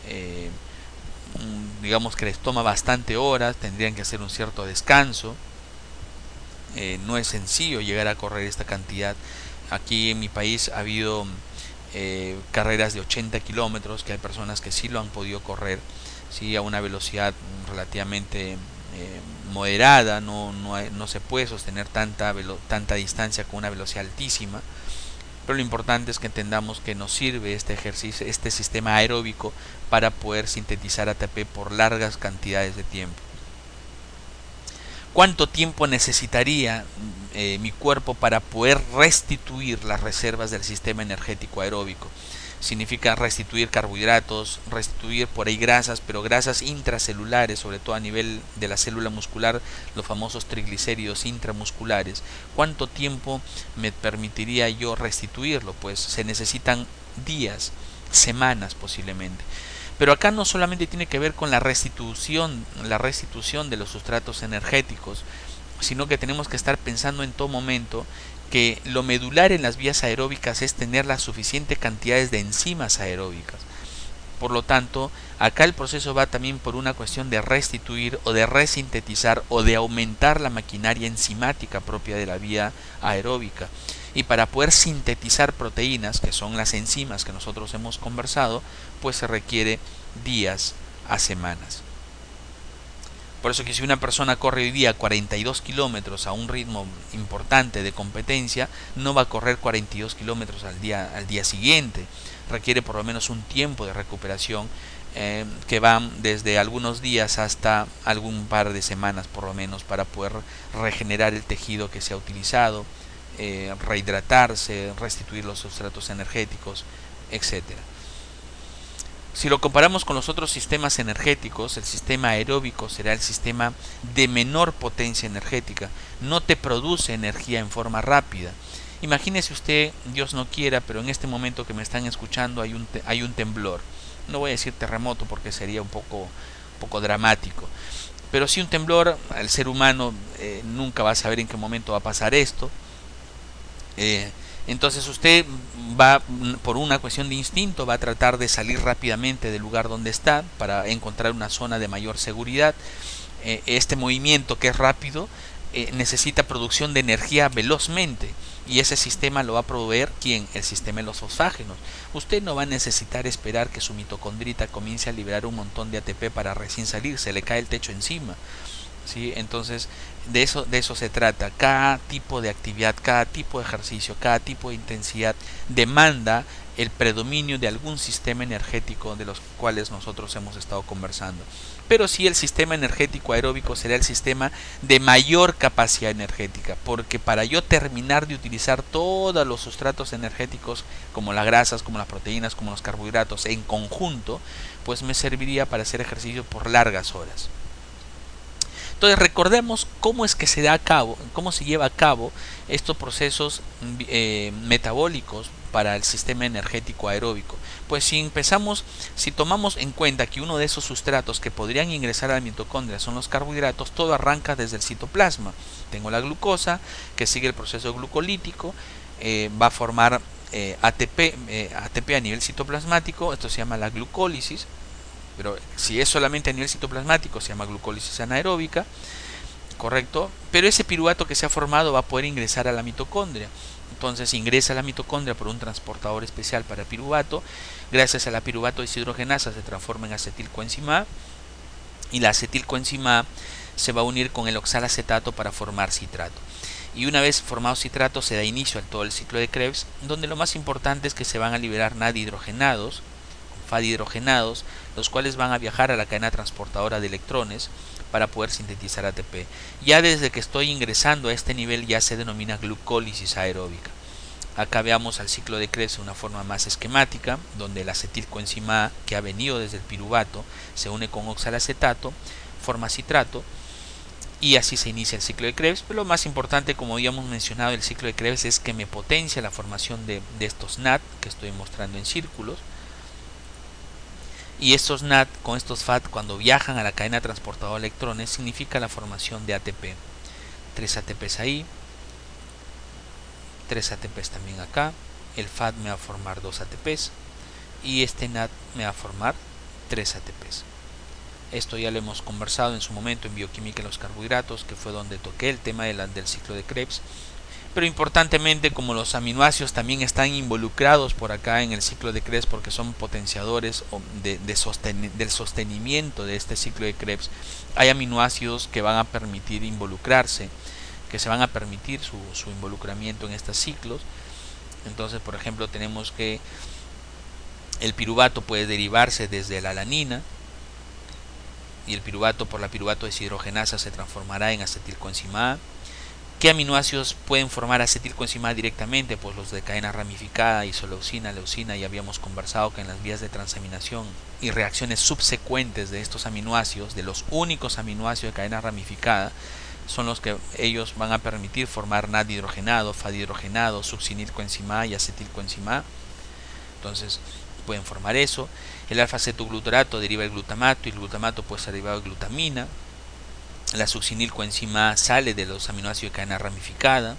eh, digamos que les toma bastante horas, tendrían que hacer un cierto descanso. No es sencillo llegar a correr esta cantidad. Aquí en mi país ha habido carreras de 80 kilómetros, que hay personas que sí lo han podido correr, sí, a una velocidad relativamente moderada. No se puede sostener tanta distancia con una velocidad altísima, pero lo importante es que entendamos que nos sirve este ejercicio, este sistema aeróbico, para poder sintetizar ATP por largas cantidades de tiempo. ¿Cuánto tiempo necesitaría mi cuerpo para poder restituir las reservas del sistema energético aeróbico? Significa restituir carbohidratos, restituir por ahí grasas, pero grasas intracelulares, sobre todo a nivel de la célula muscular, los famosos triglicéridos intramusculares. ¿Cuánto tiempo me permitiría yo restituirlo? Pues se necesitan días, semanas posiblemente. Pero acá no solamente tiene que ver con la restitución de los sustratos energéticos, sino que tenemos que estar pensando en todo momento que lo medular en las vías aeróbicas es tener las suficientes cantidades de enzimas aeróbicas. Por lo tanto, acá el proceso va también por una cuestión de restituir o de resintetizar o de aumentar la maquinaria enzimática propia de la vía aeróbica. Y para poder sintetizar proteínas, que son las enzimas que nosotros hemos conversado, pues se requiere días a semanas. Por eso que si una persona corre hoy día 42 kilómetros a un ritmo importante de competencia, no va a correr 42 kilómetros al día siguiente. Requiere por lo menos un tiempo de recuperación que van desde algunos días hasta algún par de semanas por lo menos, para poder regenerar el tejido que se ha utilizado, rehidratarse, restituir los sustratos energéticos, etcétera. Si lo comparamos con los otros sistemas energéticos, el sistema aeróbico será el sistema de menor potencia energética. No te produce energía en forma rápida. Imagínese usted, Dios no quiera, pero en este momento que me están escuchando hay un temblor. No voy a decir terremoto porque sería un poco dramático. Pero si un temblor, el ser humano nunca va a saber en qué momento va a pasar esto. Entonces usted va, por una cuestión de instinto, va a tratar de salir rápidamente del lugar donde está para encontrar una zona de mayor seguridad. Este movimiento, que es rápido, necesita producción de energía velozmente, y ese sistema lo va a proveer ¿quién? El sistema de los fosfágenos. Usted no va a necesitar esperar que su mitocondrita comience a liberar un montón de ATP para recién salir, se le cae el techo encima. ¿Sí? Entonces de eso se trata. Cada tipo de actividad, cada tipo de ejercicio, cada tipo de intensidad demanda el predominio de algún sistema energético de los cuales nosotros hemos estado conversando. Pero sí, el sistema energético aeróbico será el sistema de mayor capacidad energética, porque para yo terminar de utilizar todos los sustratos energéticos, como las grasas, como las proteínas, como los carbohidratos en conjunto, pues me serviría para hacer ejercicio por largas horas. Entonces recordemos cómo es que se da a cabo, cómo se lleva a cabo estos procesos metabólicos para el sistema energético aeróbico. Pues si tomamos en cuenta que uno de esos sustratos que podrían ingresar a la mitocondria son los carbohidratos, todo arranca desde el citoplasma. Tengo la glucosa, que sigue el proceso glucolítico, va a formar ATP a nivel citoplasmático. Esto se llama la glucólisis. Pero si es solamente a nivel citoplasmático, se llama glucólisis anaeróbica, ¿correcto? Pero ese piruvato que se ha formado va a poder ingresar a la mitocondria. Entonces ingresa a la mitocondria por un transportador especial para piruvato. Gracias a la piruvato deshidrogenasa se transforma en acetilcoenzima A, y la acetilcoenzima A se va a unir con el oxalacetato para formar citrato. Y una vez formado citrato se da inicio a todo el ciclo de Krebs, donde lo más importante es que se van a liberar NAD hidrogenados, FAD hidrogenados, los cuales van a viajar a la cadena transportadora de electrones para poder sintetizar ATP. Ya desde que estoy ingresando a este nivel ya se denomina glucólisis aeróbica. Acá veamos al ciclo de Krebs de una forma más esquemática, donde el acetilcoenzima A, que ha venido desde el piruvato, se une con oxalacetato, forma citrato, y así se inicia el ciclo de Krebs. Pero lo más importante, como habíamos mencionado, el ciclo de Krebs es que me potencia la formación de estos NAD que estoy mostrando en círculos. Y estos NAD con estos FAD, cuando viajan a la cadena transportadora de electrones, significa la formación de ATP. 3 ATPs ahí, 3 ATPs también acá. El FAD me va a formar 2 ATPs y este NAD me va a formar 3 ATPs. Esto ya lo hemos conversado en su momento en bioquímica de los carbohidratos, que fue donde toqué el tema del ciclo de Krebs. Pero importantemente, como los aminoácidos también están involucrados por acá en el ciclo de Krebs, porque son potenciadores del sostenimiento de este ciclo de Krebs, hay aminoácidos que van a permitir involucrarse, que se van a permitir su involucramiento en estos ciclos. Entonces, por ejemplo, tenemos que el piruvato puede derivarse desde la alanina, y el piruvato por la piruvato deshidrogenasa se transformará en acetilcoenzima A. ¿Qué aminoácidos pueden formar acetilcoenzima A directamente? Pues los de cadena ramificada, isoleucina, leucina. Ya habíamos conversado que en las vías de transaminación y reacciones subsecuentes de estos aminoácidos, de los únicos aminoácidos de cadena ramificada, son los que ellos van a permitir formar NAD hidrogenado, FAD hidrogenado, succinilcoenzima A y acetilcoenzima A. Entonces pueden formar eso. El alfa-cetoglutarato deriva el glutamato, y el glutamato puede ser derivado de glutamina. La succinilcoenzima A sale de los aminoácidos de cadena ramificada.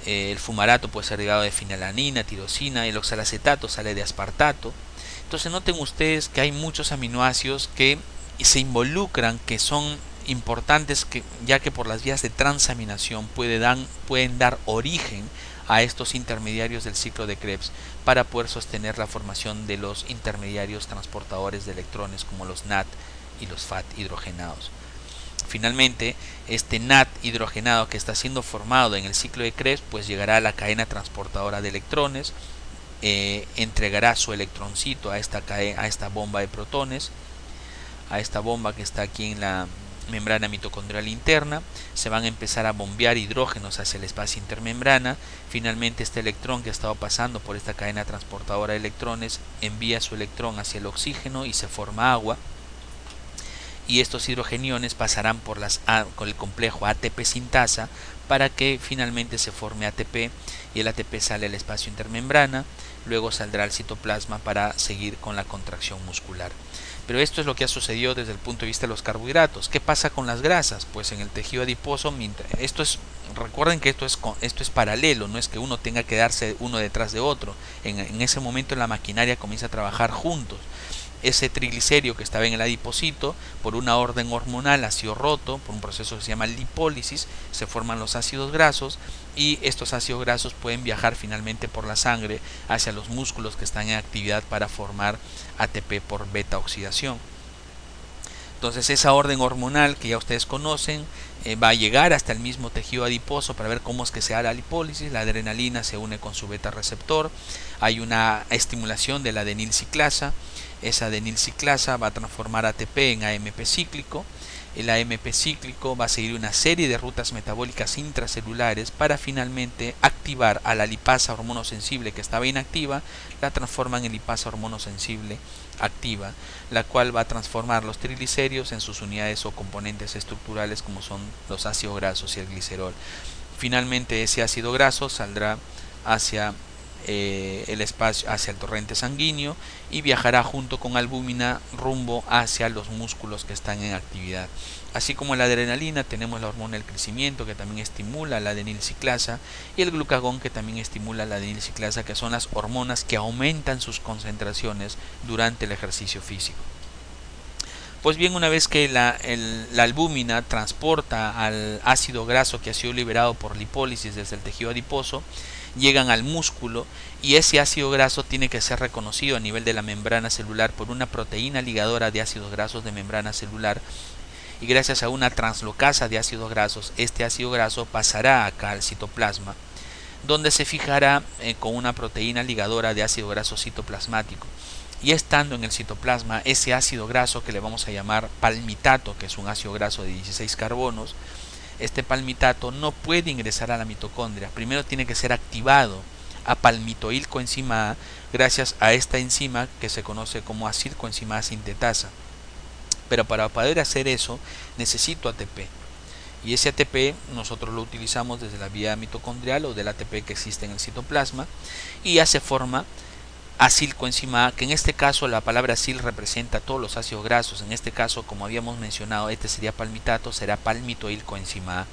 El fumarato puede ser derivado de fenilalanina, tirosina. El oxalacetato sale de aspartato. Entonces noten ustedes que hay muchos aminoácidos que se involucran, que son importantes, ya que por las vías de transaminación pueden dar origen a estos intermediarios del ciclo de Krebs para poder sostener la formación de los intermediarios transportadores de electrones como los NAD y los FAD hidrogenados. Finalmente, este NAD hidrogenado que está siendo formado en el ciclo de Krebs pues llegará a la cadena transportadora de electrones, entregará su electroncito a esta bomba de protones, a esta bomba que está aquí en la membrana mitocondrial interna. Se van a empezar a bombear hidrógenos hacia el espacio intermembrana. Finalmente este electrón que ha estado pasando por esta cadena transportadora de electrones envía su electrón hacia el oxígeno y se forma agua, y estos hidrogeniones pasarán por con el complejo ATP sintasa para que finalmente se forme ATP, y el ATP sale al espacio intermembrana, luego saldrá al citoplasma para seguir con la contracción muscular. Pero esto es lo que ha sucedido desde el punto de vista de los carbohidratos. ¿Qué pasa con las grasas? Pues en el tejido adiposo, recuerden que esto es paralelo, no es que uno tenga que darse uno detrás de otro. En ese momento la maquinaria comienza a trabajar juntos. Ese triglicérido que estaba en el adipocito, por una orden hormonal ha sido roto, por un proceso que se llama lipólisis, se forman los ácidos grasos, y estos ácidos grasos pueden viajar finalmente por la sangre hacia los músculos que están en actividad para formar ATP por beta oxidación. Entonces esa orden hormonal que ya ustedes conocen va a llegar hasta el mismo tejido adiposo para ver cómo es que se da la lipólisis. La adrenalina se une con su beta receptor, hay una estimulación de la adenilciclasa. Esa adenilciclasa va a transformar ATP en AMP cíclico. El AMP cíclico va a seguir una serie de rutas metabólicas intracelulares para finalmente activar a la lipasa hormonosensible que estaba inactiva, la transforma en lipasa hormonosensible activa, la cual va a transformar los triglicéridos en sus unidades o componentes estructurales como son los ácidos grasos y el glicerol. Finalmente ese ácido graso saldrá hacia el espacio, hacia el torrente sanguíneo, y viajará junto con albúmina rumbo hacia los músculos que están en actividad. Así como la adrenalina, tenemos la hormona del crecimiento que también estimula la adenilciclasa, y el glucagón que también estimula la adenilciclasa, que son las hormonas que aumentan sus concentraciones durante el ejercicio físico. Pues bien, una vez que la albúmina transporta al ácido graso que ha sido liberado por lipólisis desde el tejido adiposo, llegan al músculo, y ese ácido graso tiene que ser reconocido a nivel de la membrana celular por una proteína ligadora de ácidos grasos de membrana celular, y gracias a una translocasa de ácidos grasos, este ácido graso pasará acá al citoplasma, donde se fijará con una proteína ligadora de ácido graso citoplasmático. Y estando en el citoplasma, ese ácido graso que le vamos a llamar palmitato, que es un ácido graso de 16 carbonos, este palmitato no puede ingresar a la mitocondria. Primero tiene que ser activado a palmitoilcoenzima A gracias a esta enzima que se conoce como acilcoenzima A sintetasa. Pero para poder hacer eso necesito ATP. Y ese ATP nosotros lo utilizamos desde la vía mitocondrial o del ATP que existe en el citoplasma y ya se forma acilcoenzima A, que en este caso la palabra acil representa todos los ácidos grasos. En este caso, como habíamos mencionado, este sería palmitato, será palmitoilcoenzima A.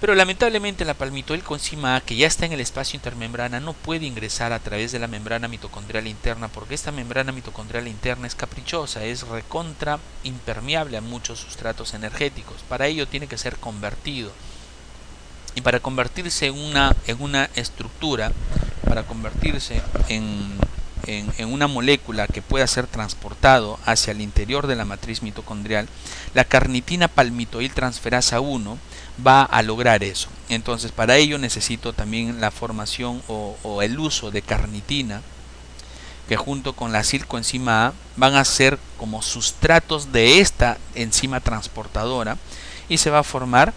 Pero lamentablemente la palmitoilcoenzima A, que ya está en el espacio intermembrana, no puede ingresar a través de la membrana mitocondrial interna, porque esta membrana mitocondrial interna es caprichosa, es recontra impermeable a muchos sustratos energéticos. Para ello tiene que ser convertido. Y para convertirse en una estructura, para convertirse en una molécula que pueda ser transportado hacia el interior de la matriz mitocondrial, la carnitina palmitoiltransferasa 1 va a lograr eso. Entonces, para ello necesito también la formación o el uso de carnitina, que junto con la acilcoenzima A van a ser como sustratos de esta enzima transportadora y se va a formar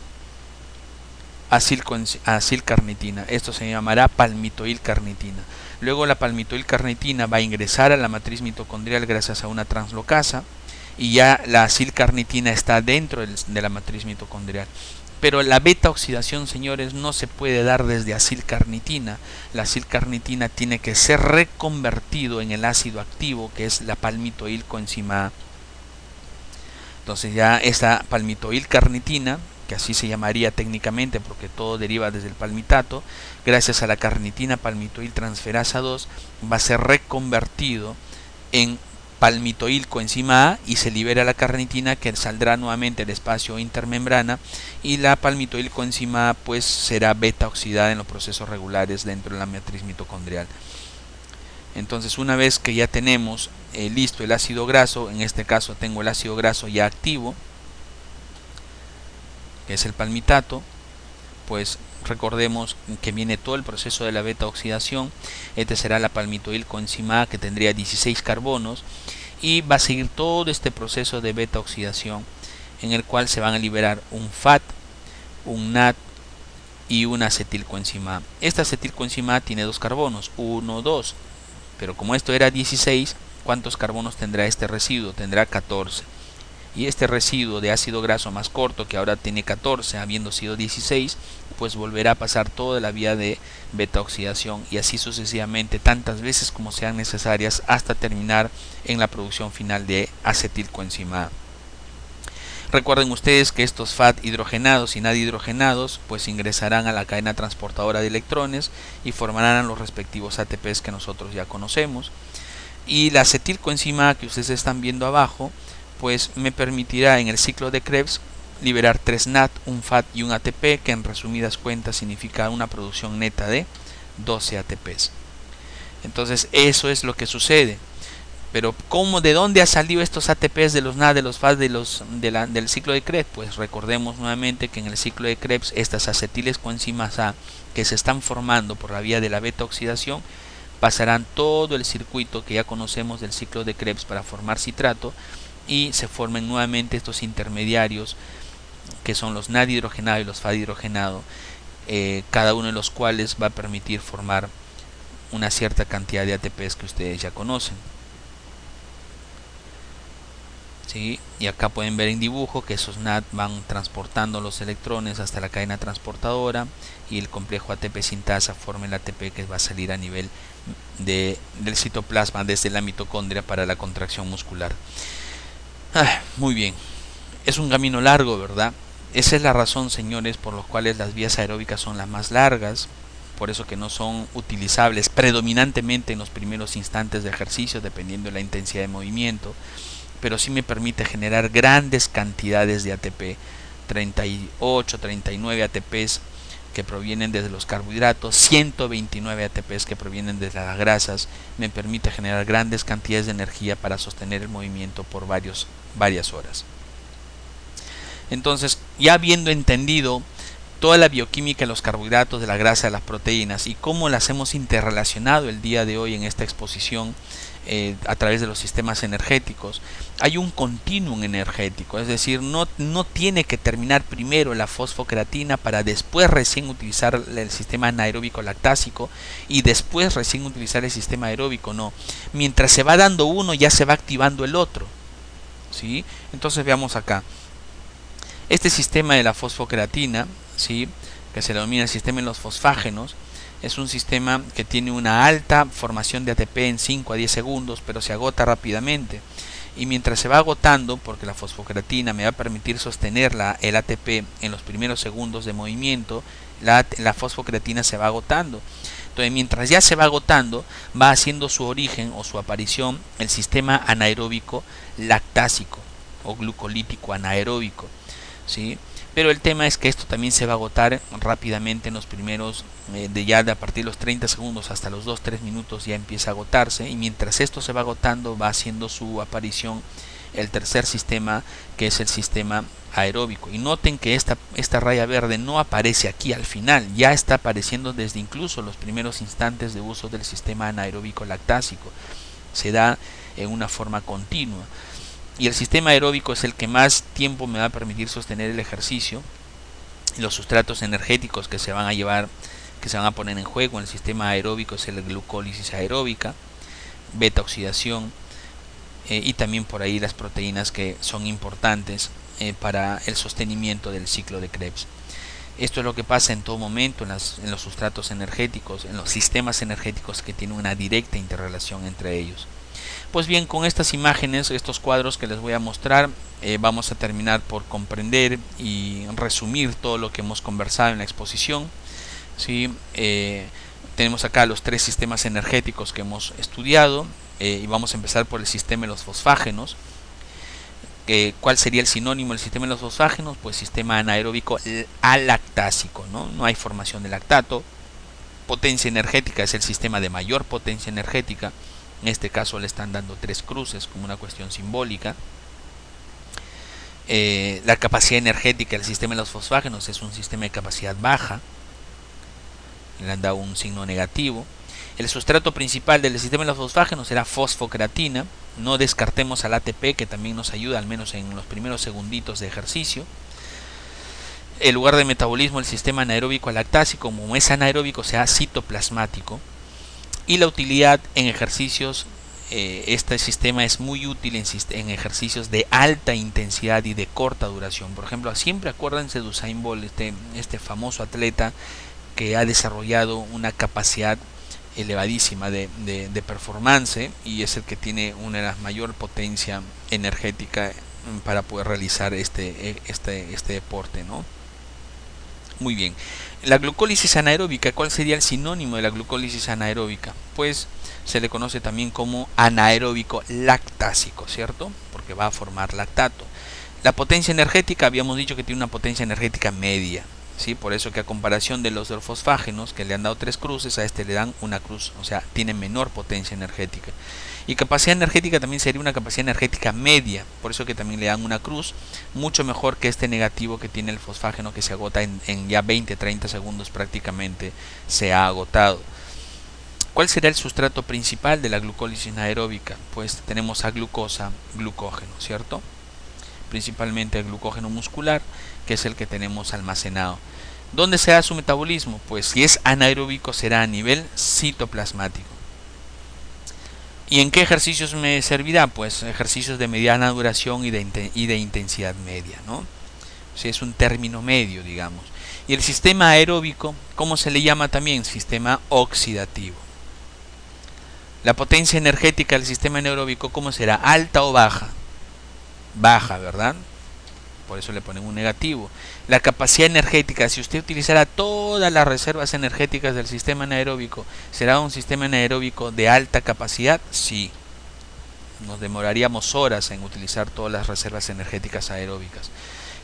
acilcarnitina. Esto se llamará palmitoilcarnitina. Luego la palmitoilcarnitina va a ingresar a la matriz mitocondrial gracias a una translocasa y ya la acilcarnitina está dentro de la matriz mitocondrial. Pero la beta oxidación, señores, no se puede dar desde acilcarnitina. La acilcarnitina tiene que ser reconvertido en el ácido activo, que es la palmitoilcoenzima A. Entonces ya esta palmitoilcarnitina, que así se llamaría técnicamente porque todo deriva desde el palmitato, gracias a la carnitina palmitoiltransferasa 2, va a ser reconvertido en palmitoilcoenzima A y se libera la carnitina, que saldrá nuevamente del espacio intermembrana, y la palmitoilcoenzima A pues será beta oxidada en los procesos regulares dentro de la matriz mitocondrial. Entonces, una vez que ya tenemos listo el ácido graso, en este caso tengo el ácido graso ya activo, que es el palmitato, pues recordemos que viene todo el proceso de la beta oxidación. Este será la palmitoilcoenzima A, que tendría 16 carbonos, y va a seguir todo este proceso de beta oxidación en el cual se van a liberar un FAT, un NAT y una acetilcoenzima A. Esta acetilcoenzima A tiene 2 carbonos, 1, 2, pero como esto era 16, ¿cuántos carbonos tendrá este residuo? Tendrá 14. Y este residuo de ácido graso más corto, que ahora tiene 14, habiendo sido 16, pues volverá a pasar toda la vía de beta oxidación y así sucesivamente tantas veces como sean necesarias hasta terminar en la producción final de acetilcoenzima A. Recuerden ustedes que estos FAT hidrogenados y NAD hidrogenados pues ingresarán a la cadena transportadora de electrones y formarán los respectivos ATPs que nosotros ya conocemos. Y la acetilcoenzima A que ustedes están viendo abajo pues me permitirá en el ciclo de Krebs liberar 3 NAT, un FAT y un ATP, que en resumidas cuentas significa una producción neta de 12 ATPs. Entonces eso es lo que sucede. Pero ¿cómo, de dónde ha salido estos ATPs de los NAD, de los FAT, del ciclo de Krebs? Pues recordemos nuevamente que en el ciclo de Krebs estas acetilcoenzimas A que se están formando por la vía de la beta oxidación pasarán todo el circuito que ya conocemos del ciclo de Krebs para formar citrato y se formen nuevamente estos intermediarios que son los NAD hidrogenado y los FAD hidrogenado, cada uno de los cuales va a permitir formar una cierta cantidad de ATPs que ustedes ya conocen. ¿Sí? Y acá pueden ver en dibujo que esos NAD van transportando los electrones hasta la cadena transportadora y el complejo ATP sintasa forma el ATP que va a salir a nivel del citoplasma desde la mitocondria para la contracción muscular. Muy bien, es un camino largo, ¿verdad? Esa es la razón, señores, por los cuales las vías aeróbicas son las más largas, por eso que no son utilizables predominantemente en los primeros instantes de ejercicio, dependiendo de la intensidad de movimiento, pero sí me permite generar grandes cantidades de ATP, 38, 39 ATPs que provienen desde los carbohidratos, 129 ATPs que provienen desde las grasas, me permite generar grandes cantidades de energía para sostener el movimiento por varias horas. Entonces, ya habiendo entendido toda la bioquímica de los carbohidratos, de la grasa, de las proteínas y cómo las hemos interrelacionado el día de hoy en esta exposición a través de los sistemas energéticos, hay un continuum energético, es decir, no tiene que terminar primero la fosfocreatina para después recién utilizar el sistema anaeróbico lactásico y después recién utilizar el sistema aeróbico, no. Mientras se va dando uno, ya se va activando el otro, ¿sí? Entonces veamos acá. Este sistema de la fosfocreatina, ¿sí?, que se denomina el sistema de los fosfágenos, es un sistema que tiene una alta formación de ATP en 5 a 10 segundos, pero se agota rápidamente. Y mientras se va agotando, porque la fosfocreatina me va a permitir sostener el ATP en los primeros segundos de movimiento, la fosfocreatina se va agotando. Entonces, mientras ya se va agotando, va haciendo su origen o su aparición el sistema anaeróbico lactásico o glucolítico anaeróbico, ¿sí? Pero el tema es que esto también se va a agotar rápidamente en los primeros, a partir de los 30 segundos hasta los 2-3 minutos ya empieza a agotarse, y mientras esto se va agotando va haciendo su aparición el tercer sistema, que es el sistema aeróbico. Y noten que esta raya verde no aparece aquí al final, ya está apareciendo desde incluso los primeros instantes de uso del sistema anaeróbico lactásico, se da en una forma continua. Y el sistema aeróbico es el que más tiempo me va a permitir sostener el ejercicio. Y los sustratos energéticos que se van a poner en juego en el sistema aeróbico es el glucólisis aeróbica, beta oxidación, y también por ahí las proteínas que son importantes para el sostenimiento del ciclo de Krebs. Esto es lo que pasa en todo momento en los sustratos energéticos, en los sistemas energéticos que tienen una directa interrelación entre ellos. Pues bien, con estas imágenes, estos cuadros que les voy a mostrar, vamos a terminar por comprender y resumir todo lo que hemos conversado en la exposición, ¿sí? Tenemos acá los tres sistemas energéticos que hemos estudiado, y vamos a empezar por el sistema de los fosfágenos. ¿Cuál sería el sinónimo del sistema de los fosfágenos? Pues sistema anaeróbico alactásico, ¿no? No hay formación de lactato. Potencia energética es el sistema de mayor potencia energética. En este caso le están dando 3 cruces como una cuestión simbólica. La capacidad energética del sistema de los fosfágenos es un sistema de capacidad baja. Le han dado un signo negativo. El sustrato principal del sistema de los fosfágenos era fosfocreatina. No descartemos al ATP, que también nos ayuda al menos en los primeros segunditos de ejercicio. El lugar de metabolismo del sistema anaeróbico lactásico, como es anaeróbico, sea citoplasmático. Y la utilidad en ejercicios, este sistema es muy útil en ejercicios de alta intensidad y de corta duración. Por ejemplo, siempre acuérdense de Usain Bolt, este famoso atleta que ha desarrollado una capacidad elevadísima de performance, y es el que tiene una de las mayor potencia energética para poder realizar este deporte, ¿no? Muy bien. La glucólisis anaeróbica, ¿cuál sería el sinónimo de la glucólisis anaeróbica? Pues se le conoce también como anaeróbico lactásico, ¿cierto? Porque va a formar lactato. La potencia energética, habíamos dicho que tiene una potencia energética media, ¿sí? Por eso que a comparación de los fosfágenos, que le han dado 3 cruces, a este le dan una cruz, o sea, tiene menor potencia energética. Y capacidad energética también sería una capacidad energética media, por eso que también le dan una cruz, mucho mejor que este negativo que tiene el fosfágeno, que se agota en ya 20-30 segundos, prácticamente se ha agotado. ¿Cuál será el sustrato principal de la glucólisis anaeróbica? Pues tenemos a glucosa, glucógeno, ¿cierto? Principalmente el glucógeno muscular, que es el que tenemos almacenado. ¿Dónde se da su metabolismo? Pues si es anaeróbico será a nivel citoplasmático. ¿Y en qué ejercicios me servirá? Pues ejercicios de mediana duración y de intensidad media, ¿no? Si es un término medio, digamos. Y el sistema aeróbico, ¿cómo se le llama también? Sistema oxidativo. La potencia energética del sistema anaeróbico, ¿cómo será? ¿Alta o baja? Baja, ¿verdad? Por eso le ponen un negativo. La capacidad energética, si usted utilizara todas las reservas energéticas del sistema anaeróbico, ¿será un sistema anaeróbico de alta capacidad? Sí. Nos demoraríamos horas en utilizar todas las reservas energéticas aeróbicas.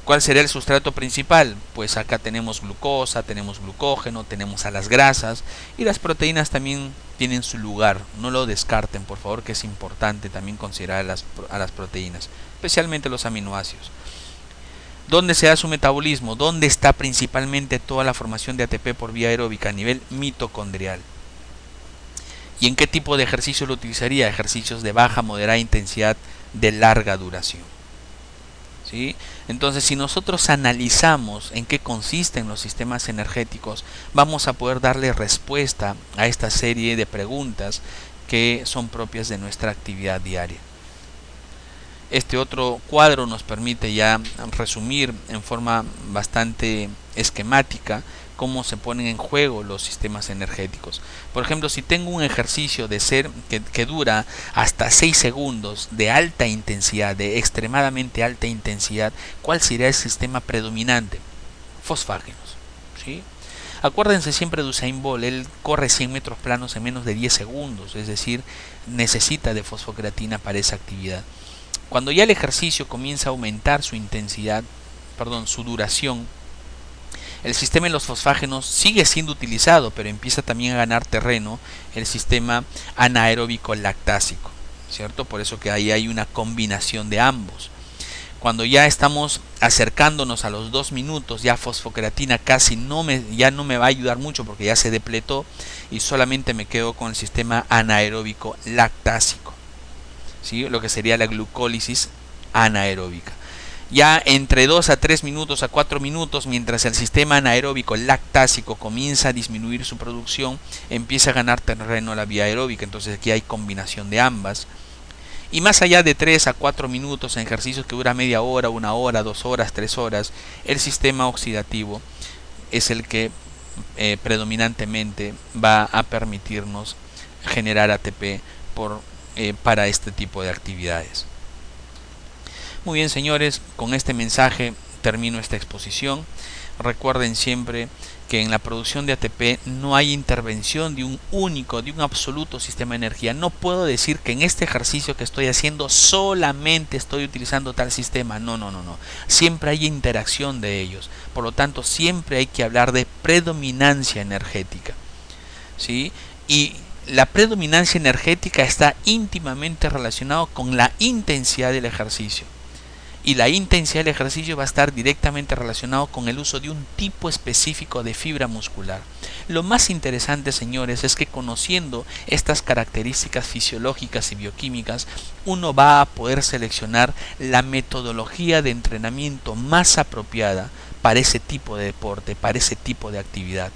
¿Cuál sería el sustrato principal? Pues acá tenemos glucosa, tenemos glucógeno, tenemos a las grasas, y las proteínas también tienen su lugar. No lo descarten, por favor, que es importante también considerar a las proteínas, especialmente los aminoácidos. ¿Dónde se da su metabolismo? ¿Dónde está principalmente toda la formación de ATP por vía aeróbica? A nivel mitocondrial. ¿Y en qué tipo de ejercicio lo utilizaría? Ejercicios de baja, moderada intensidad, de larga duración. ¿Sí? Entonces, si nosotros analizamos en qué consisten los sistemas energéticos, vamos a poder darle respuesta a esta serie de preguntas que son propias de nuestra actividad diaria. Este otro cuadro nos permite ya resumir en forma bastante esquemática cómo se ponen en juego los sistemas energéticos. Por ejemplo, si tengo un ejercicio que dura hasta 6 segundos de alta intensidad, de extremadamente alta intensidad, ¿cuál sería el sistema predominante? Fosfágenos. ¿Sí? Acuérdense siempre de Usain Bolt, él corre 100 metros planos en menos de 10 segundos, es decir, necesita de fosfocreatina para esa actividad. Cuando ya el ejercicio comienza a aumentar su intensidad, su duración, el sistema de los fosfágenos sigue siendo utilizado, pero empieza también a ganar terreno el sistema anaeróbico lactásico, ¿cierto? Por eso que ahí hay una combinación de ambos. Cuando ya estamos acercándonos a los 2 minutos, ya fosfocreatina ya no me va a ayudar mucho porque ya se depletó y solamente me quedo con el sistema anaeróbico lactásico, ¿sí? Lo que sería la glucólisis anaeróbica. Ya entre 2 a 3 minutos a 4 minutos, mientras el sistema anaeróbico lactásico comienza a disminuir su producción, empieza a ganar terreno la vía aeróbica. Entonces aquí hay combinación de ambas. Y más allá de 3 a 4 minutos en ejercicios que dura media hora, 1 hora, 2 horas, 3 horas, el sistema oxidativo es el que predominantemente va a permitirnos generar ATP para este tipo de actividades. Muy bien, señores, con este mensaje termino esta exposición. Recuerden siempre que en la producción de ATP no hay intervención de un absoluto sistema de energía. No puedo decir que en este ejercicio que estoy haciendo solamente estoy utilizando tal sistema. No. Siempre hay interacción de ellos. Por lo tanto, siempre hay que hablar de predominancia energética, ¿sí? Y la predominancia energética está íntimamente relacionado con la intensidad del ejercicio. Y la intensidad del ejercicio va a estar directamente relacionado con el uso de un tipo específico de fibra muscular. Lo más interesante, señores, es que conociendo estas características fisiológicas y bioquímicas, uno va a poder seleccionar la metodología de entrenamiento más apropiada para ese tipo de deporte, para ese tipo de actividad.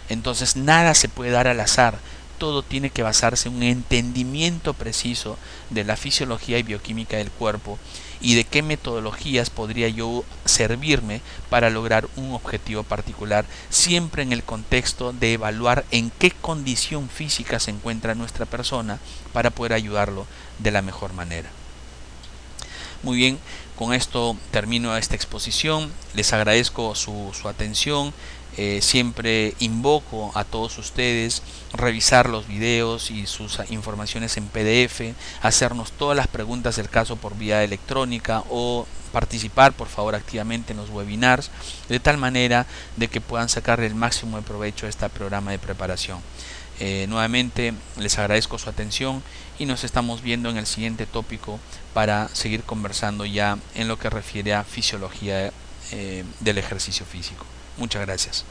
Entonces nada se puede dar al azar. Todo tiene que basarse en un entendimiento preciso de la fisiología y bioquímica del cuerpo y de qué metodologías podría yo servirme para lograr un objetivo particular, siempre en el contexto de evaluar en qué condición física se encuentra nuestra persona para poder ayudarlo de la mejor manera. Muy bien, con esto termino esta exposición. Les agradezco su atención. Siempre invoco a todos ustedes revisar los videos y sus informaciones en PDF, hacernos todas las preguntas del caso por vía electrónica o participar por favor activamente en los webinars, de tal manera de que puedan sacarle el máximo de provecho a este programa de preparación. Nuevamente les agradezco su atención y nos estamos viendo en el siguiente tópico para seguir conversando ya en lo que refiere a fisiología del ejercicio físico. Muchas gracias.